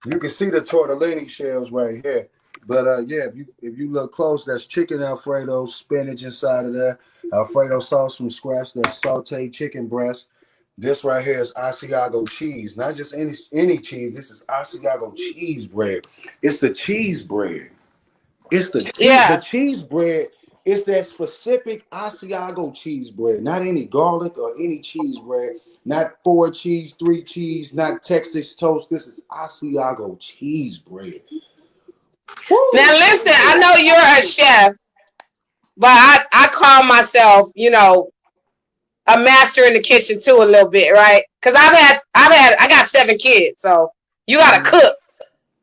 you can see the tortellini shells right here. But if you look close, that's chicken Alfredo, spinach inside of there, Alfredo sauce from scratch, that's sauteed chicken breast. This right here is Asiago cheese, not just any cheese. This is Asiago cheese bread. It's the cheese bread. It's the Yeah. cheese bread. It's that specific Asiago cheese bread, not any garlic or any cheese bread, not 4 cheese, 3 cheese, not Texas toast. This is Asiago cheese bread. Now Woo! listen, I know you're a chef, but I call myself, a master in the kitchen too a little bit, right? Because I got 7 kids, so you gotta Uh-huh. cook.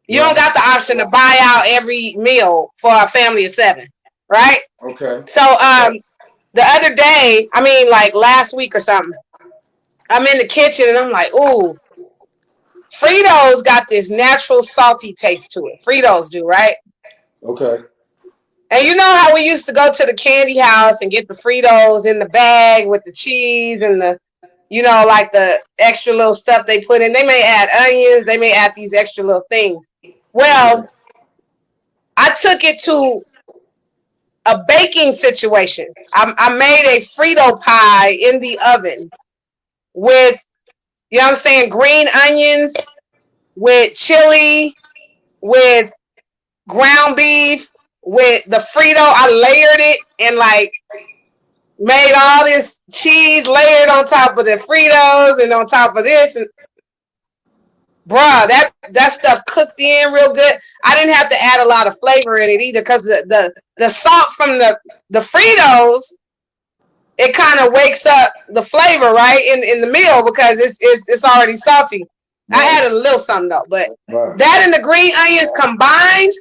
You don't Right. got the option to buy out every meal for a family of 7, right? Okay. So the other day, I mean like last week or something, I'm in the kitchen and I'm like, ooh, Fritos got this natural salty taste to it. Fritos do, right? Okay. And you know how we used to go to the candy house and get the Fritos in the bag with the cheese and like the extra little stuff they put in. They may add onions. They may add these extra little things. Yeah. Well, I took it to a baking situation. I made a Frito pie in the oven with, what I'm saying, green onions, with chili, with ground beef, with the Frito. I layered it and like made all this cheese layered on top of the Fritos and on top of this. And bruh, that stuff cooked in real good. I didn't have to add a lot of flavor in it either because the salt from the Fritos, it kind of wakes up the flavor, right, in the meal because it's already salty. I Right. added a little something though, but Right. that and the green onions combined,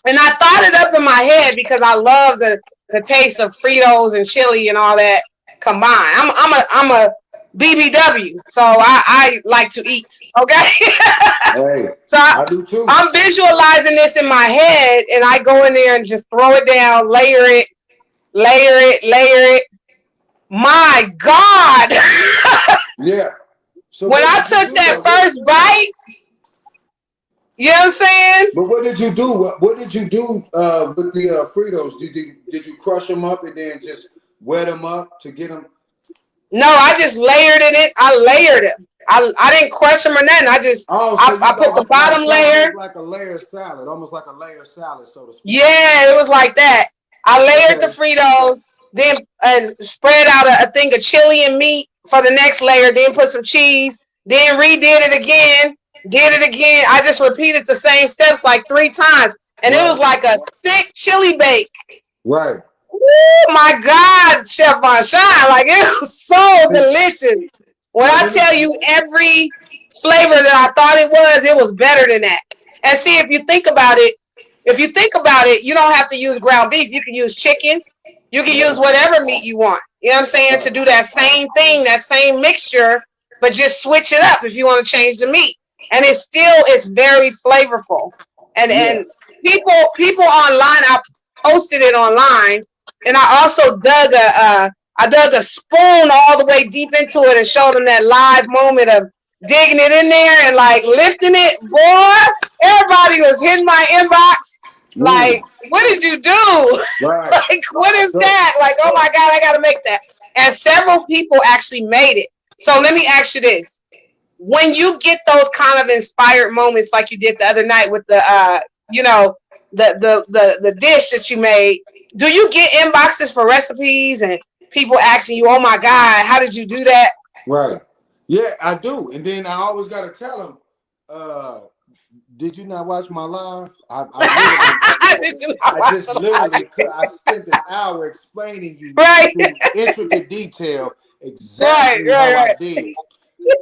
and I thought it up in my head because I love the taste of Fritos and chili and all that combined. I'm a BBW, so I like to eat. Okay, Hey, so I do too. I'm visualizing this in my head, and I go in there and just throw it down, layer it, layer it, layer it. My God, Yeah. So when what I did you took do that though? first bite, you know what I'm saying? But what did you do? What did you do with the Fritos? Did you crush them up and then just wet them up to get them? No, I just layered it. I layered it. I didn't crush them or nothing. I just Oh, so I you put the like bottom trying to layer. make like a layer salad, almost like a layer salad, so to speak. Yeah, it was like that. I layered the Okay. Fritos, then spread out a thing of chili and meat for the next layer, then put some cheese, then redid it again, did it again. I just repeated the same steps like 3 times. And it was Right. like a thick chili bake. Right. Oh my God, Chef Von Shine. Like it was so See, delicious. When now I let me. tell you every flavor that I thought it was better than that. And see, if you think about it, you don't have to use ground beef. You can use chicken. You can use Right. whatever meat you want. You know what I'm saying? To Right. do that same thing, that same mixture, but just switch it up if you want to change the meat. And it's very flavorful. And Yeah. and people online, I posted it online, and I dug a spoon all the way deep into it and showed them that live moment of digging it in there and like lifting it. Boy, everybody was hitting my inbox Mm. like, what did you do? Right. Like, what is So that? Like, oh my God, I got to make that. And several people actually made it. So let me ask you this. When you get those kind of inspired moments like you did the other night with the dish that you made, do you get inboxes for recipes and people asking you, oh my God, how did you do that? right. Yeah, I do. And then I always got to tell them, did you not watch my live? I literally, Did you not I watch just the live? literally, I spent an hour explaining you Right, in intricate detail right, exactly right, how I right. did.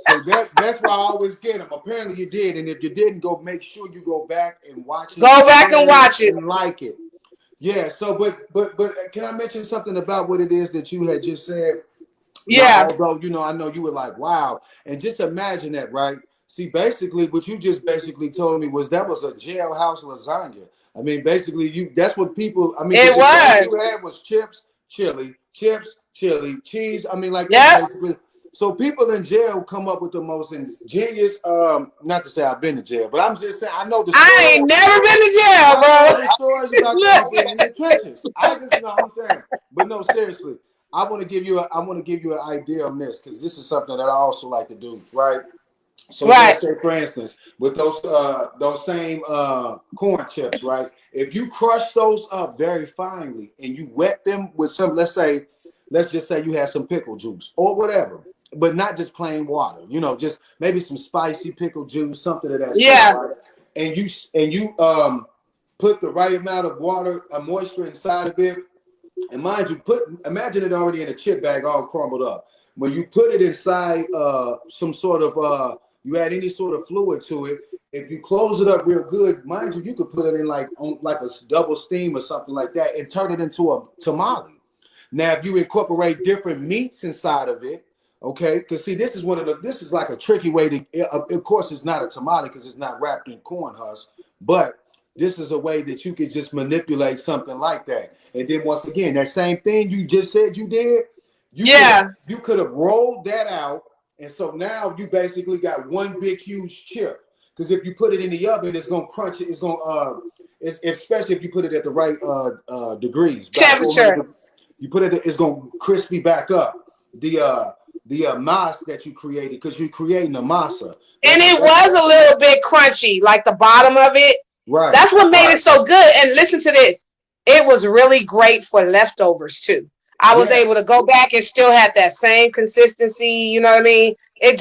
So that's why I always get them. Apparently you did, and if you didn't, go make sure you go back and watch it, Go back and share it, watch it. and like it. Yeah. So, but can I mention something about what it is that you had just said? Now, Yeah. although I know you were like, wow, and just imagine that, right? See, basically, what you just basically told me was that was a jailhouse lasagna. I mean, basically, that's what people. I mean, It because all you was. had was chips, chili, cheese. I mean, like that's Yep. basically. So people in jail come up with the most ingenious. Not to say I've been to jail, but I'm just saying I know the I story. ain't never been to jail, I know bro. the stories about the Look. people in the trenches. I just know what I'm saying. But no, seriously, I want to give you an idea on this because this is something that I also like to do, right? So Right. let's say, for instance, with those same corn chips, right? If you crush those up very finely and you wet them with some, let's just say you had some pickle juice or whatever, but not just plain water. You know, just maybe some spicy pickle juice, something of that sort, Yeah. right? And you put the right amount of water, moisture inside of it. And mind you, imagine it already in a chip bag, all crumbled up. When you put it inside some sort of you add any sort of fluid to it. If you close it up real good, mind you, you could put it in like a double steam or something like that, and turn it into a tamale. Now, if you incorporate different meats inside of it, okay, because see, this is like a tricky way to. Of course, it's not a tamale because it's not wrapped in corn husk, but this is a way that you could just manipulate something like that. And then once again, that same thing you just said you did, Yeah. you could have rolled that out, and so now you basically got one big huge chip. Because if you put it in the oven, it's gonna crunch it. It's gonna especially if you put it at the right degrees, about Temperature. 400. You put it, it's gonna crispy back up the mass that you created because you're creating a masa. And it was a little bit crunchy, like the bottom of it. Right. That's what made it so good. And listen to this. It was really great for leftovers too. I was able to go back and still have that same consistency. You know what I mean? I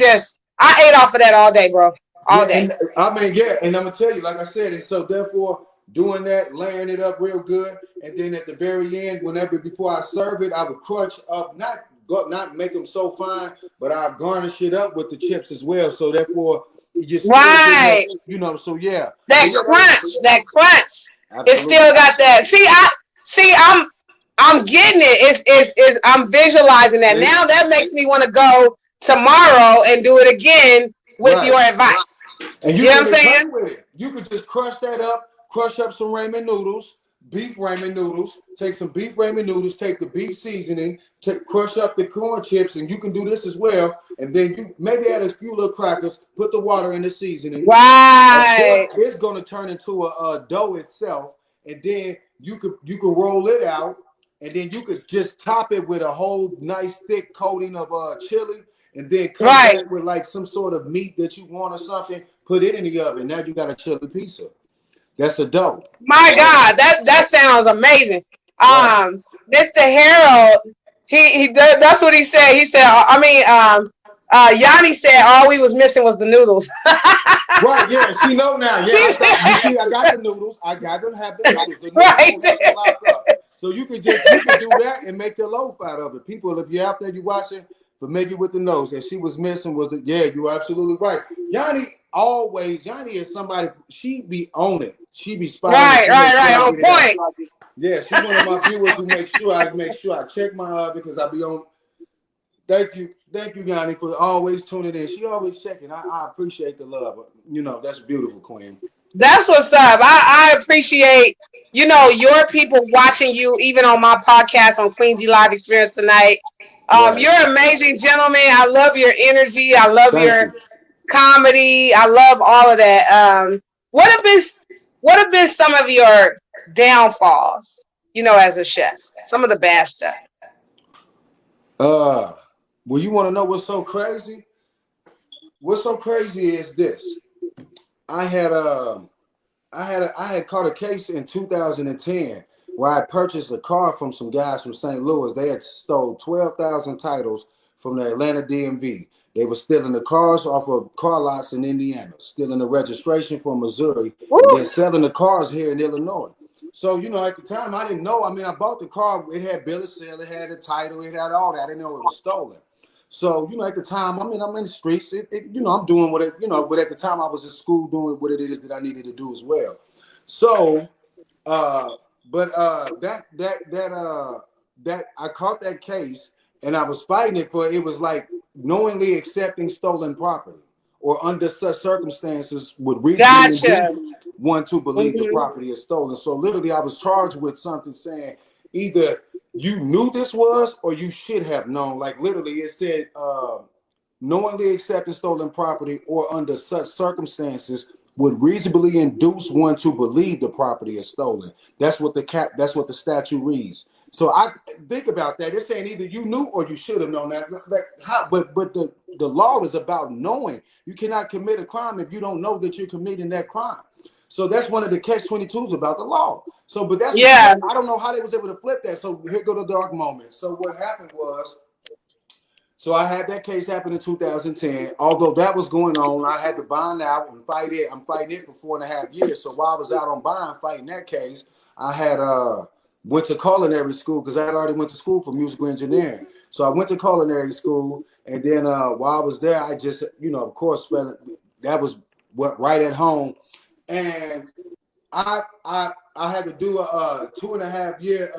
ate off of that all day, bro. All Yeah, day. and I mean, yeah, and I'm gonna tell you, like I said, and so therefore doing that, layering it up real good, and then at the very end, before I serve it, I would crunch up, not make them so fine, but I garnish it up with the chips as well. So therefore, you still Right. so yeah. That crunch. It Absolutely. still got that. I'm getting it. It's I'm visualizing that. Now that makes me want to go tomorrow and do it again with your advice. And you know what I'm saying? With it. You could just crush that up, crush up some ramen noodles, beef ramen noodles, take some beef ramen noodles, take the beef seasoning, crush up the corn chips, and you can do this as well. And then you maybe add a few little crackers, put the water in the seasoning. Right. Of course, it's going to turn into a dough itself, and then you can roll it out, and then you could just top it with a whole nice thick coating of chili, and then come back with like some sort of meat that you want or something. Put it in the oven. Now you got a chili pizza. That's a dough. My God, that sounds amazing. Mr. Harold, that's what he said. He said, Yanni said all we was missing was the noodles. Right, yeah, she know now. Yeah, I got the noodles. I got to have the noodles. The noodles locked up. So you could do that and make a loaf out of it. People, if you're out there, you watching, familiar with the nose, and she was missing you're absolutely right. Yanni is somebody, she be on it. She be spotting. Right, on point. Yeah, she's one of my viewers who make sure I check my oven because I be on. Thank you, Yanni, for always tuning in. She always checking. I appreciate the love. You know, that's beautiful, Queen. That's what's up. I appreciate, your people watching you, even on my podcast on Queen G Live Experience tonight. You're an amazing gentleman. I love your energy. I love your comedy. I love all of that. What have been some of your downfalls, as a chef? Some of the bad stuff. Well, you want to know what's so crazy? What's so crazy is this. I had caught a case in 2010 where I purchased a car from some guys from St. Louis. They had stole 12,000 titles from the Atlanta DMV. They were stealing the cars off of car lots in Indiana, stealing the registration from Missouri, and then selling the cars here in Illinois. So, at the time, I didn't know. I mean, I bought the car. It had bill of sale. It had a title. It had all that. I didn't know it was stolen. So, at the time, I'm in the streets. I'm doing what it, but at the time I was in school doing what it is that I needed to do as well. So, that I caught that case and I was fighting it was like knowingly accepting stolen property or under such circumstances would reasonably induce one to believe the property is stolen. So literally I was charged with something saying either you knew this was or you should have known. Like literally it said knowingly accepting stolen property or under such circumstances would reasonably induce one to believe the property is stolen. That's what the statute reads. So I think about that. It's saying either you knew or you should have known that. Like how, but the law is about knowing. You cannot commit a crime if you don't know that you're committing that crime. So that's one of the catch-22s about the law. So, but that's Yeah. I don't know how they was able to flip that. So here go the dark moment. So what happened was, so I had that case happen in 2010. Although that was going on, I had to bond out and fight it. I'm fighting it for 4.5 years. So while I was out on bond fighting that case, I had went to culinary school because I had already went to school for musical engineering. So I went to culinary school, and then while I was there, I just, of course, that was what right at home, and I had to do a 2.5 year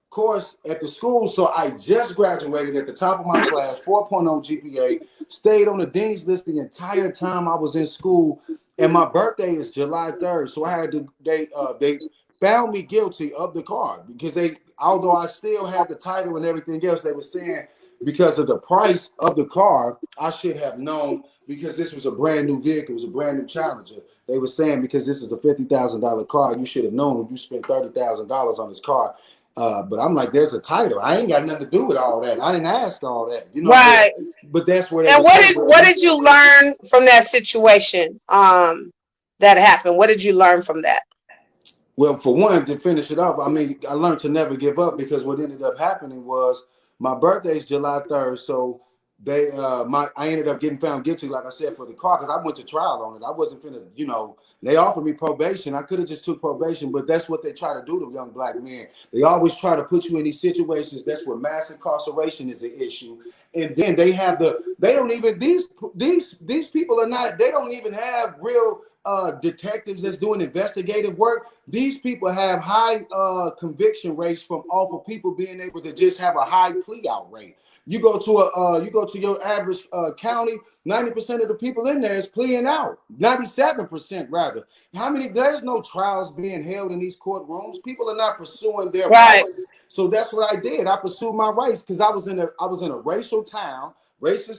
course at the school. So I just graduated at the top of my class, 4.0 GPA, stayed on the dean's list the entire time I was in school, and my birthday is July 3rd. So I had to they found me guilty of the car because although I still had the title and everything else, they were saying because of the price of the car, I should have known because this was a brand new vehicle, it was a brand new Challenger. They were saying because this is a $50,000 car, you should have known when you spent $30,000 on this car. But I'm like, there's a title. I ain't got nothing to do with all that. I didn't ask all that, Right. But that's where they And were saying. what did you learn from that situation that happened? What did you learn from that? Well, for one, to finish it off, I mean, I learned to never give up because what ended up happening was my birthday is July 3rd. So I ended up getting found guilty, like I said, for the car because I went to trial on it. I wasn't finna, they offered me probation. I could have just took probation, but that's what they try to do to young black men. They always try to put you in these situations. That's where mass incarceration is an issue. And then they don't even, these people are not, they don't even have real detectives that's doing investigative work. These people have high conviction rates from off of people being able to just have a high plea out rate. You go to your average county, 90% of the people in there is pleading out, 97% rather. There's no trials being held in these courtrooms. People are not pursuing their rights. So that's what I did. I pursued my rights because I was in a racist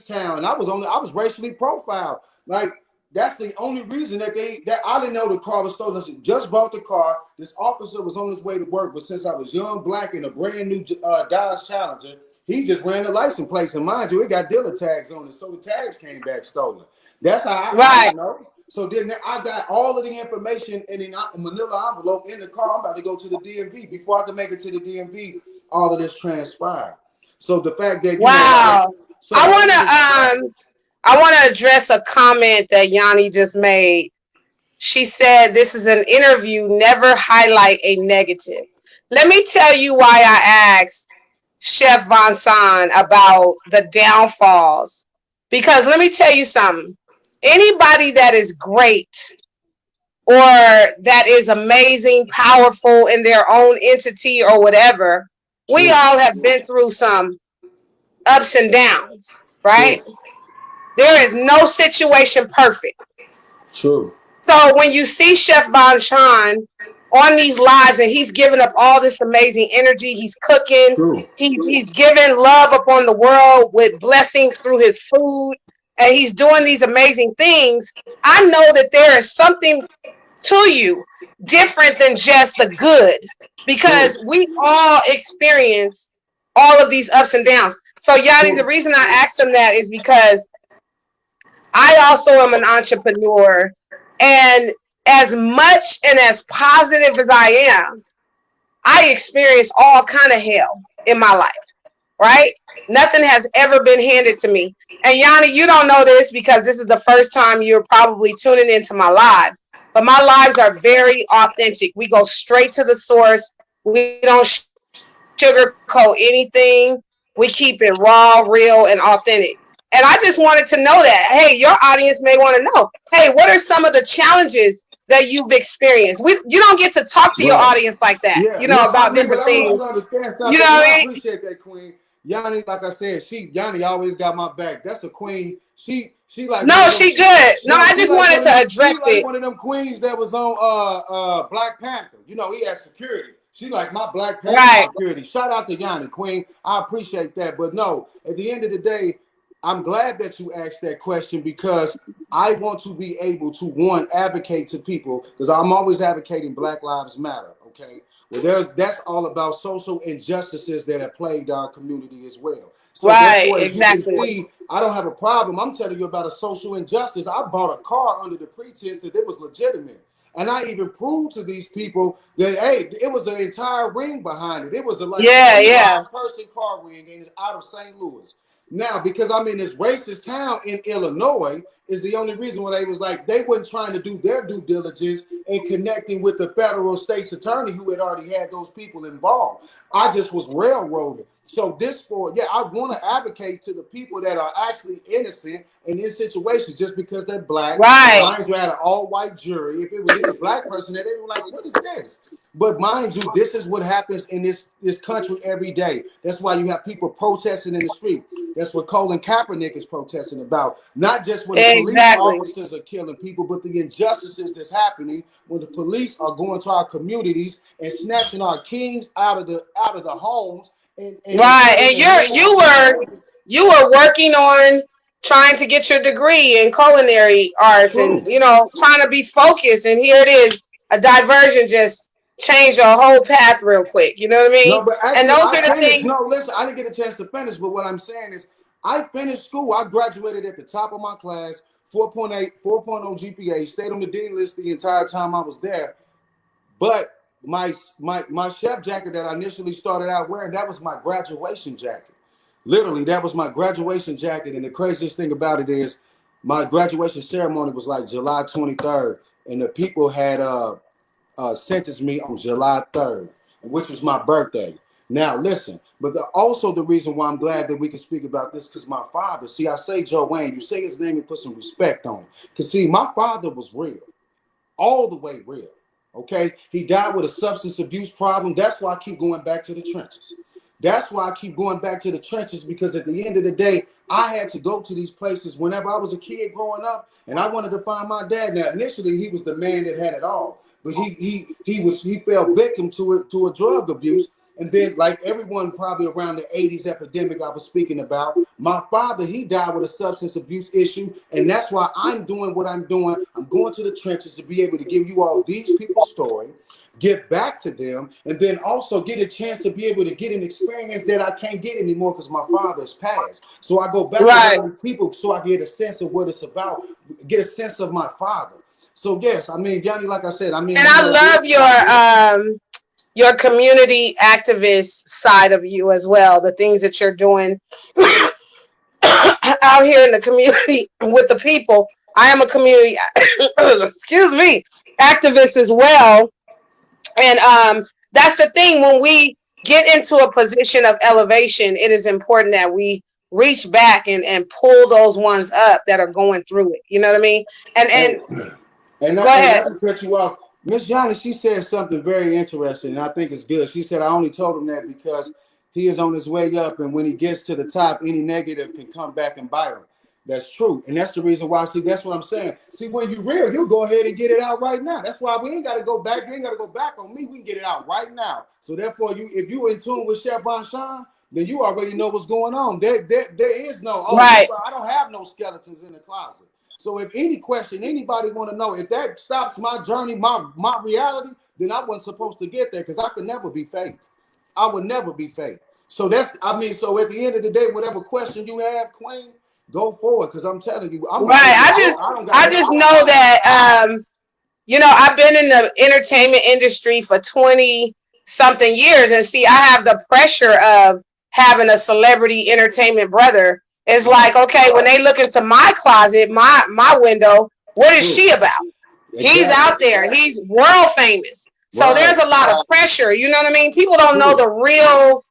town, and I was racially profiled. Like, that's the only reason that I didn't know the car was stolen. I just bought the car. This officer was on his way to work, but since I was young, black, in a brand new Dodge Challenger, he just ran the license plate. And mind you, it got dealer tags on it, so the tags came back stolen. That's how I know. So then I got all of the information in a manila envelope in the car. I'm about to go to the DMV. Before I can make it to the DMV, all of this transpired. So the fact that I want to address a comment that Yanni just made. She said, this is an interview, never highlight a negative. Let me tell you why I asked Chef Von San about the downfalls. Because let me tell you something. Anybody that is great or that is amazing, powerful in their own entity or whatever, we all have been through some ups and downs, right? There is no situation perfect. True. So when you see Chef Bon Chan on these lives and he's giving up all this amazing energy, he's cooking, he's giving love upon the world with blessing through his food, and he's doing these amazing things, I know that there is something to you different than just the good, because we all experience all of these ups and downs. So Yanni, the reason I asked him that is because I also am an entrepreneur, and as much and as positive as I am, I experience all kind of hell in my life, right? Nothing has ever been handed to me. And Yanni, you don't know this because this is the first time you're probably tuning into my live, but my lives are very authentic. We go straight to the source. We don't sugarcoat anything. We keep it raw, real, and authentic. And I just wanted to know that, hey, your audience may want to know, hey, what are some of the challenges that you've experienced? You don't get to talk to your audience like that, about different things. I want you to understand something. I appreciate that, Queen. Yanni, like I said, Yanni always got my back. That's a queen. She like. No, she good. No, I just wanted to address it. Like one of them queens that was on Black Panther. He had security. She like my Black Panther security. Shout out to Yanni, Queen. I appreciate that. But no, at the end of the day, I'm glad that you asked that question because I want to be able to, one, advocate to people, because I'm always advocating Black Lives Matter, Okay, well, that's all about social injustices that have plagued our community as well. So Right, therefore, as you can exactly. see, I don't have a problem. I'm telling you about a social injustice. I bought a car under the pretense that it was legitimate. And I even proved to these people that, hey, it was an entire ring behind it. It was like a Yeah, yeah. 25-person car ring, and it's out of St. Louis. Now, because I'm in this racist town in Illinois, is the only reason why they was like, they weren't trying to do their due diligence in connecting with the federal state's attorney who had already had those people involved. I just was railroaded. So I want to advocate to the people that are actually innocent in this situation just because they're black. Right. Mind you, had an all-white jury. If it was any black person, they were like, what is this? But mind you, this is what happens in this country every day. That's why you have people protesting in the street. That's what Colin Kaepernick is protesting about. Not just when the police officers are killing people, but the injustices that's happening when the police are going to our communities and snatching our kings out of the homes. Right, and you were working on trying to get your degree in culinary arts, and True. trying to be focused. And here it is, a diversion just changed your whole path real quick. You know what I mean? No, but And actually, those I are the finished. things. No, listen, I didn't get a chance to finish, but what I'm saying is, I finished school. I graduated at the top of my class, 4.8, 4.0 GPA, stayed on the dean list the entire time I was there. But my chef jacket that I initially started out wearing, that was my graduation jacket. Literally, that was my graduation jacket. And the craziest thing about it is, my graduation ceremony was like July 23rd, and the people had sentenced me on July 3rd, which was my birthday. Now, listen, but also the reason why I'm glad that we can speak about this, because my father, see, I say Joanne, you say his name and put some respect on it. Because, see, my father was real, all the way real, okay? He died with a substance abuse problem. That's why I keep going back to the trenches. That's why I keep going back to the trenches, because at the end of the day, I had to go to these places whenever I was a kid growing up, and I wanted to find my dad. Now, initially, he was the man that had it all, but he fell victim to a drug abuse. And then, like everyone probably around the 80s epidemic I was speaking about, my father, he died with a substance abuse issue. And that's why I'm doing what I'm doing. I'm going to the trenches to be able to give you all these people's story, give back to them, and then also get a chance to be able to get an experience that I can't get anymore because my father's passed. So I go back to those people so I get a sense of what it's about, get a sense of my father. So yes, I mean, Johnny, like I said, I mean, And I love your community activist side of you as well. The things that you're doing out here in the community with the people. I am a community, excuse me, activist as well. And that's the thing. When we get into a position of elevation, it is important that we reach back and pull those ones up that are going through it. You know what I mean? And go ahead. Not to cut you off, Miss Johnny, she said something very interesting, and I think it's good. She said, I only told him that because he is on his way up, and when he gets to the top, any negative can come back and bite him. That's true. And that's the reason why, see, that's what I'm saying. See, when you're real, you'll go ahead and get it out right now. That's why we ain't got to go back. You ain't got to go back on me. We can get it out right now. So therefore, if you're in tune with Chef Von Sean, then you already know what's going on. There is no, I don't have no skeletons in the closet. So if any question, anybody want to know, if that stops my journey, my reality, then I wasn't supposed to get there, because I could never be fake. I would never be fake. So so at the end of the day, whatever question you have, Queen, go forward, because I'm telling you, I just know that I've been in the entertainment industry for 20 something years, and see, I have the pressure of having a celebrity entertainment brother. It's like, okay, when they look into my closet, my window, what is she about? Exactly. He's out there. He's world famous. So there's a lot of pressure. You know what I mean? People don't know the real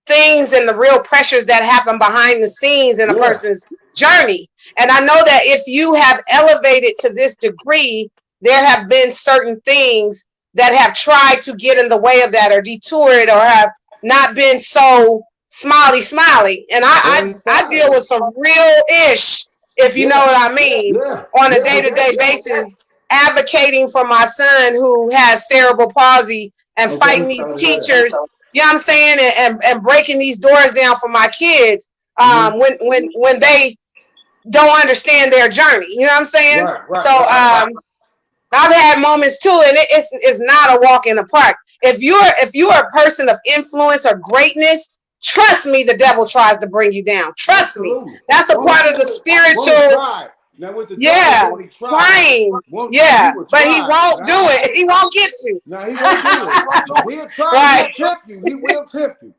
things and the real pressures that happen behind the scenes in a person's journey. And I know that if you have elevated to this degree, there have been certain things that have tried to get in the way of that, or detour it, or have not been so smiley. And I deal with some real ish, if you know what I mean, on a day-to-day basis, advocating for my son who has cerebral palsy and fighting these teachers, you know what I'm saying, and breaking these doors down for my kids when they don't understand their journey. You know what I'm saying? I've had moments too, and it's not a walk in the park. if you're a person of influence or greatness, trust me, the devil tries to bring you down. Trust me. Absolutely. That's a part of the Won't he spiritual, try? Now with the devil, yeah, won't he try? trying. He Yeah, will but he try. won't do it. He won't get you. Now he won't do it. But he'll try. Right. He'll tempt you. He will tempt you.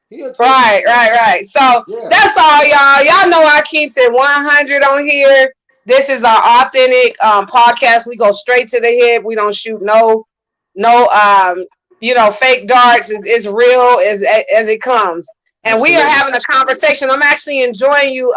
He'll tempt you. Right. So Yeah. that's all, y'all. Y'all know I keep it 100 on here. This is our authentic podcast. We go straight to the hip. We don't shoot no fake darts. Is real as it comes. And we are Absolutely. having a conversation. I'm actually enjoying you,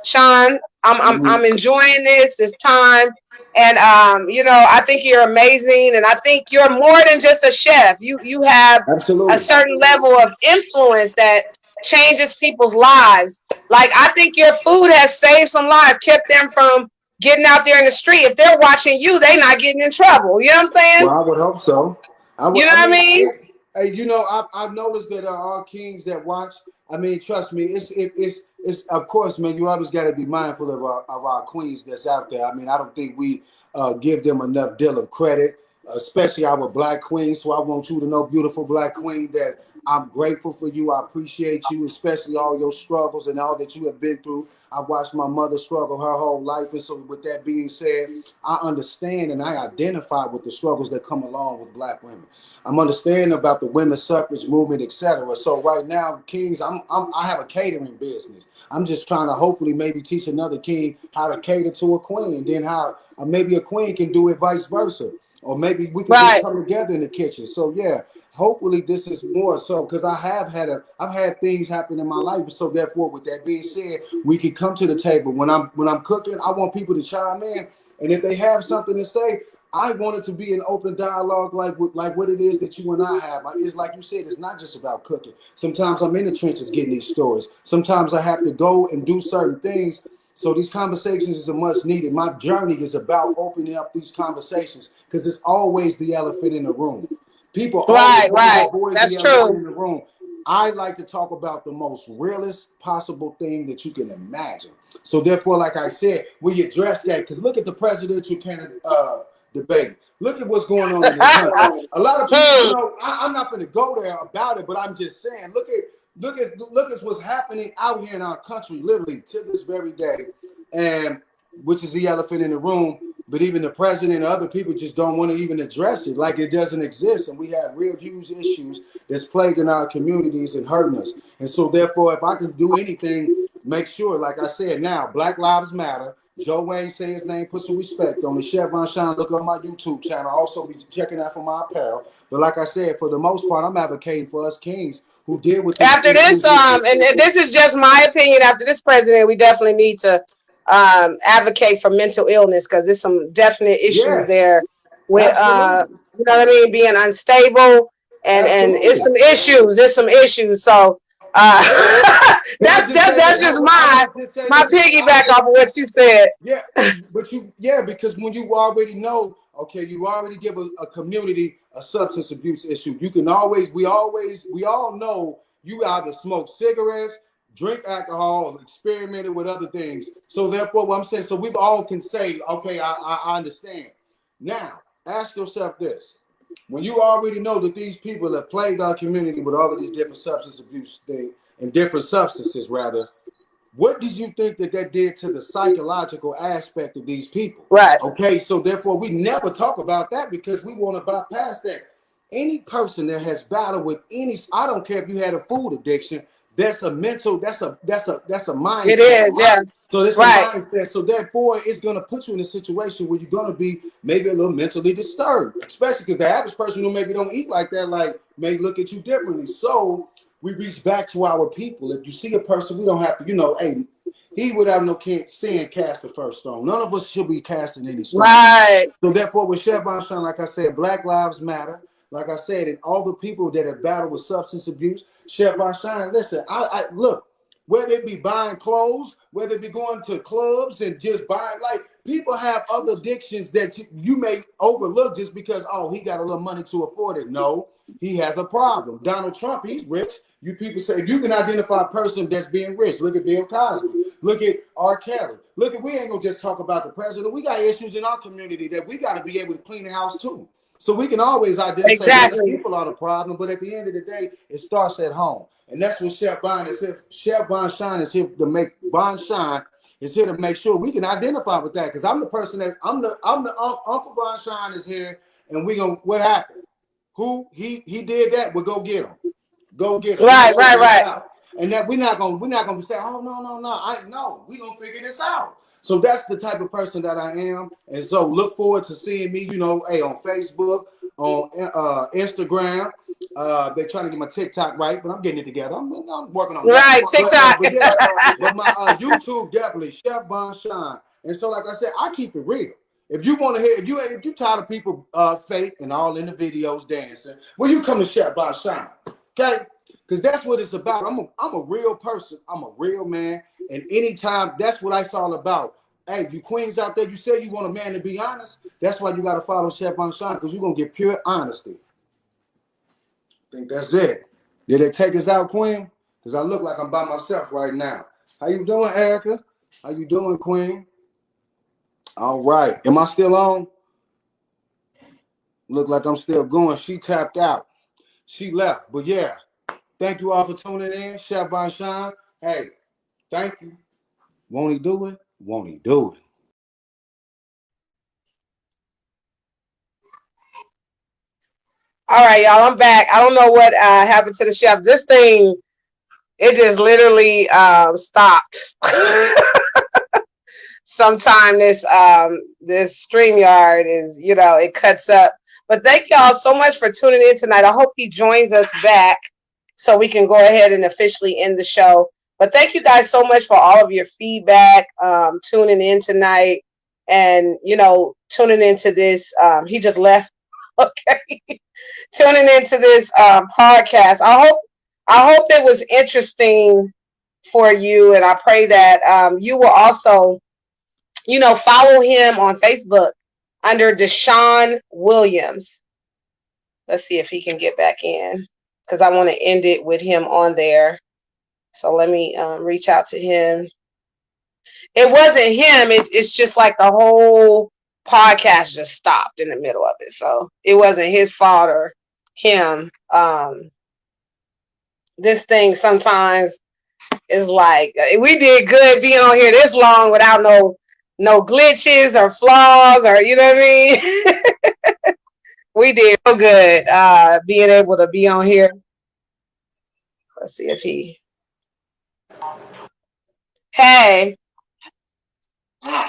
Sean. I'm enjoying this time. And I think you're amazing, and I think you're more than just a chef. You have a Absolutely. certain level of influence that changes people's lives. Like, I think your food has saved some lives, kept them from getting out there in the street. If they're watching you, they're not getting in trouble. You know what I'm saying? Well, I would hope so. You know I what I mean, mean? I've noticed that there are kings that watch. I mean, trust me, it's of course, man. You always got to be mindful of our queens that's out there. I mean, I don't think we give them enough deal of credit, especially our black queens. So I want you to know, beautiful black queen, that I'm grateful for you. I appreciate you, especially all your struggles and all that you have been through. I watched my mother struggle her whole life. And so with that being said, I understand and I identify with the struggles that come along with black women. I'm understanding about the women's suffrage movement, etc. So right now, kings, I have a catering business. I'm just trying to hopefully maybe teach another king how to cater to a queen, then how maybe a queen can do it vice versa. Or maybe we can just Right. come together in the kitchen. So yeah, hopefully this is more so because I've had things happen in my life. So therefore, with that being said, we can come to the table when I'm cooking. I want people to chime in, and if they have something to say, I want it to be an open dialogue, like what it is that you and I have. It's like you said, it's not just about cooking. Sometimes I'm in the trenches getting these stories. Sometimes I have to go and do certain things. So these conversations is a much needed. My journey is about opening up these conversations because it's always the elephant in the room. People always want to Right. avoid That's the elephant true. in the room. I like to talk about the most realist possible thing that you can imagine. So therefore, like I said, we address that because look at the presidential candidate debate. Look at what's going on in this country. A lot of people, I'm not going to go there about it, but I'm just saying, look at what's happening out here in our country, literally to this very day, and which is the elephant in the room. But even the president and other people just don't want to even address it, like it doesn't exist. And we have real huge issues that's plaguing our communities and hurting us. And so therefore, if I can do anything, make sure, like I said, now Black Lives Matter. Joe Wayne, say his name, put some respect on it. Chef Von Shine, look on my YouTube channel. Also be checking out for my apparel. But like I said, for the most part, I'm advocating for us kings who deal with these After this, issues. and this is just my opinion. After this president, we definitely need to advocate for mental illness because there's some definite issues Yes, there with absolutely. you know what I mean, being unstable and it's Absolutely. some issues. There's some issues. So Can I just say that's this? just I want to just say my this. piggyback off of what you said. Yeah, because when you already know, okay, you already give a community a substance abuse issue. You can we all know you either smoke cigarettes, drink alcohol, or experimented with other things. So therefore, what I'm saying, so we all can say, okay, I understand. Now, ask yourself this. When you already know that these people have plagued our community with all of these different substance abuse things and different substances, rather, what did you think that did to the psychological aspect of these people? Right. Okay, so therefore we never talk about that because we want to bypass that. Any person that has battled with I don't care if you had a food addiction, that's a mental, that's a mindset. It is, yeah. So it's a Right. mindset. So therefore, it's going to put you in a situation where you're going to be maybe a little mentally disturbed, especially because the average person who maybe don't eat like that, like may look at you differently. So we reach back to our people. If you see a person, we don't have to, hey, he without no sin cast the first stone. None of us should be casting any stone. Right. So therefore, with Chef Von Shine, like I said, Black Lives Matter. Like I said, and all the people that have battled with substance abuse, Chef Von Shine, listen, I look, whether it be buying clothes, whether it be going to clubs and just buying, like people have other addictions that you may overlook just because, oh, he got a little money to afford it. No, he has a problem. Donald Trump, he's rich. You people say, if you can identify a person that's being rich, look at Bill Cosby, look at R. Kelly, look at, we ain't gonna just talk about the president. We got issues in our community that we got to be able to clean the house too. So we can always identify that the Exactly. people are the problem, but at the end of the day, it starts at home. And that's what Chef Von is here. Chef Von Shine is here to make Von Shine is here to make sure we can identify with that. Because I'm the person that Uncle Von Shine is here, and we gonna what happened? Who he did that? We'll go get him. Go get him. Right, We gonna figure this right. out. And that we're not gonna say, oh no. I know we gonna figure this out. So that's the type of person that I am. And so look forward to seeing me, hey, on Facebook, on Instagram. They're trying to get my TikTok right, but I'm getting it together. I'm working on that. Right, TikTok. But yeah, but my YouTube definitely Chef Von Shine. And so, like I said, I keep it real. If you want to hear, if you tired of people fake and all in the videos dancing, well, you come to Chef Von Shine, okay? Because that's what it's about. I'm a real person. I'm a real man. And anytime, that's what it's all about. Hey, you queens out there, you say you want a man to be honest. That's why you got to follow Chef Von Shine, because you're going to get pure honesty. I think that's it. Did they take us out, Queen? Because I look like I'm by myself right now. How you doing, Erica? How you doing, Queen? All right. Am I still on? Look like I'm still going. She tapped out. She left. But yeah, thank you all for tuning in. Chef Von Shine. Hey, thank you. Won't he do it? Won't he do it? All right, y'all. I'm back. I don't know what happened to the chef. This thing, it just literally stopped. Sometime this StreamYard is, it cuts up. But thank y'all so much for tuning in tonight. I hope he joins us back so we can go ahead and officially end the show. But thank you guys so much for all of your feedback, tuning in tonight, and tuning into this. He just left. Okay, tuning into this podcast. I hope it was interesting for you, and I pray that you will also, follow him on Facebook under Deshaun Williams. Let's see if he can get back in, because I want to end it with him on there. So let me reach out to him. It wasn't him. It's just like the whole podcast just stopped in the middle of it. So it wasn't his fault or him. This thing sometimes is like, we did good being on here this long without no glitches or flaws, or you know what I mean? We did so good being able to be on here. Let's see if he. Hey. I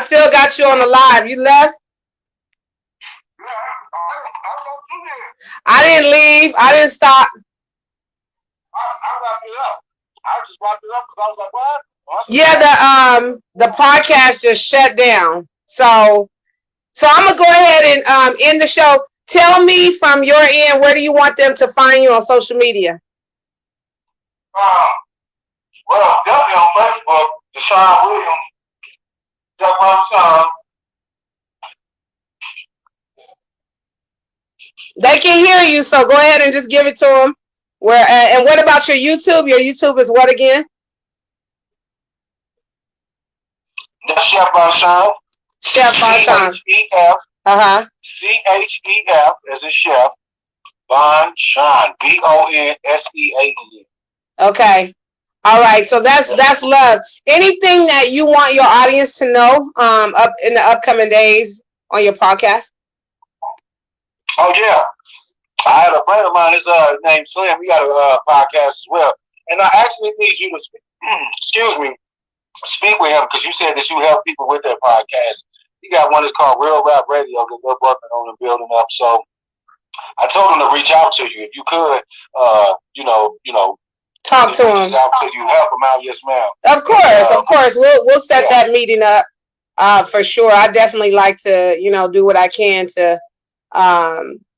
still got you on the live. You left? I didn't leave. I didn't stop. I wrapped it up. I just wrapped it up because I was like, what? Yeah, the podcast just shut down. So I'm gonna go ahead and end the show. Tell me from your end, where do you want them to find you on social media? Well, definitely on Facebook, Deshaun Williams, Chef Von Shine. They can hear you, so go ahead and just give it to them. And what about your YouTube? Your YouTube is what again? That's Chef Von Shine. Chef Von Shine. C-H-E-F. C-H-E-F as a chef. Von Shine. B-O-N-S-E-A-N. Okay. All right. So that's love. Anything that you want your audience to know up in the upcoming days on your podcast? Oh yeah. I had a friend of mine, his named Slim. We got a podcast as well. And I actually need you to speak with him, because you said that you help people with their podcast. He got one that's called Real Rap Radio that they're working on and building up. So I told him to reach out to you if you could. Talk to him. Out to you, help him out, yes, ma'am. Of course. We'll set that meeting up for sure. I definitely like to do what I can to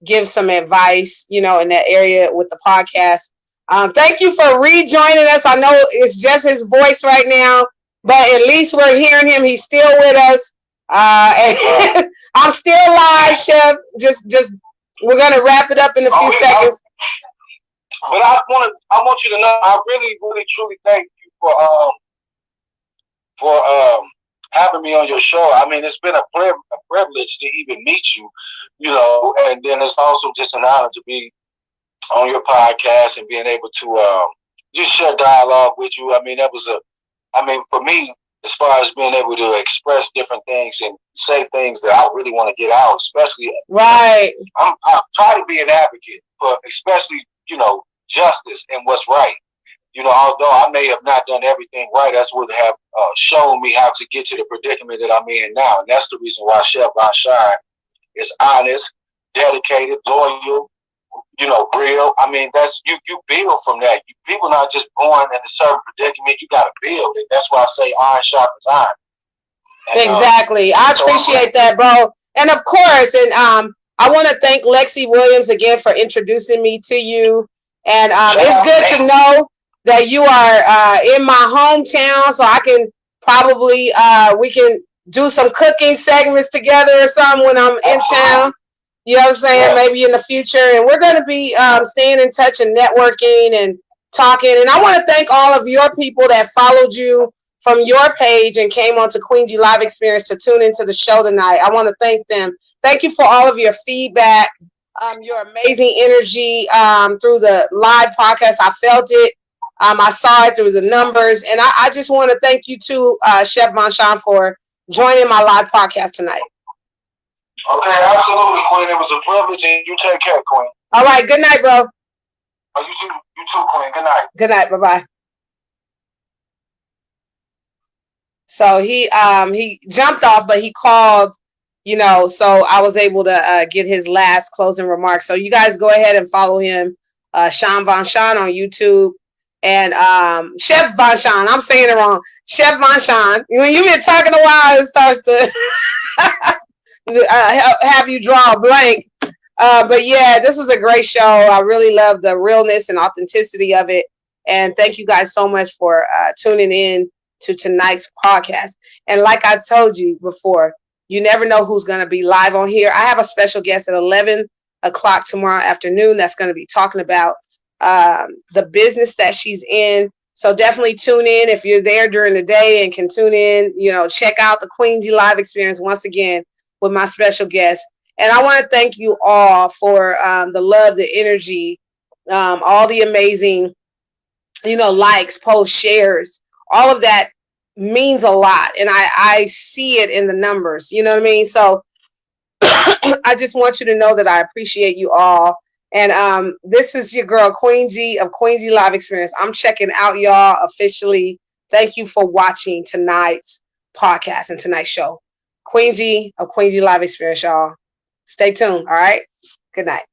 give some advice in that area with the podcast. Thank you for rejoining us. I know it's just his voice right now, but at least we're hearing him. He's still with us. And I'm still live, Chef. Just we're gonna wrap it up in a few seconds. But I want you to know, I really, really, truly thank you for having me on your show. I mean, it's been a privilege to even meet you, and then it's also just an honor to be on your podcast and being able to just share dialogue with you. I mean, for me, as far as being able to express different things and say things that I really want to get out, especially right. I try to be an advocate for, especially justice and what's right. Although I may have not done everything right, that's what have shown me how to get to the predicament that I'm in now, and that's the reason why Chef Von Shine is honest, dedicated, loyal, real. I mean, that's you build from that. People not just born in a certain predicament. You got to build, and that's why I say iron sharpens iron. And, exactly. I appreciate that, bro. And of course, and I want to thank Lexi Williams again for introducing me to you. And it's good to know that you are in my hometown, so I can probably we can do some cooking segments together or something when I'm in town. You know what I'm saying? Yes. Maybe in the future. And we're going to be staying in touch and networking and talking. And I want to thank all of your people that followed you from your page and came on to Queen G Live Experience to tune into the show tonight. I want to thank them. Thank you for all of your feedback, your amazing energy through the live podcast. I felt it. I saw it through the numbers. And I just want to thank you too, Chef Von Shine, for joining my live podcast tonight. Okay, absolutely, Queen. It was a privilege, and you take care, Queen. All right, good night, bro. Oh, you too, Queen. Good night. Good night. Bye-bye. So he jumped off, but he called, so I was able to get his last closing remarks. So you guys go ahead and follow him, Sean Von Shine on YouTube. And Chef Von Shine, I'm saying it wrong. Chef Von Shine. When you've been talking a while, it starts to have you draw a blank. But yeah, this was a great show. I really love the realness and authenticity of it. And thank you guys so much for tuning in to tonight's podcast. And like I told you before, you never know who's going to be live on here. I have a special guest at 11 o'clock tomorrow afternoon that's going to be talking about the business that she's in. So definitely tune in if you're there during the day and can tune in, check out the Queen G Live Experience once again with my special guest. And I want to thank you all for the love, the energy, all the amazing, likes, posts, shares. All of that means a lot. And I see it in the numbers. You know what I mean? So I just want you to know that I appreciate you all. And this is your girl, Queen G of Queen G Live Experience. I'm checking out, y'all, officially. Thank you for watching tonight's podcast and tonight's show. Queen G of Queen G Live Experience, y'all. Stay tuned, all right? Good night.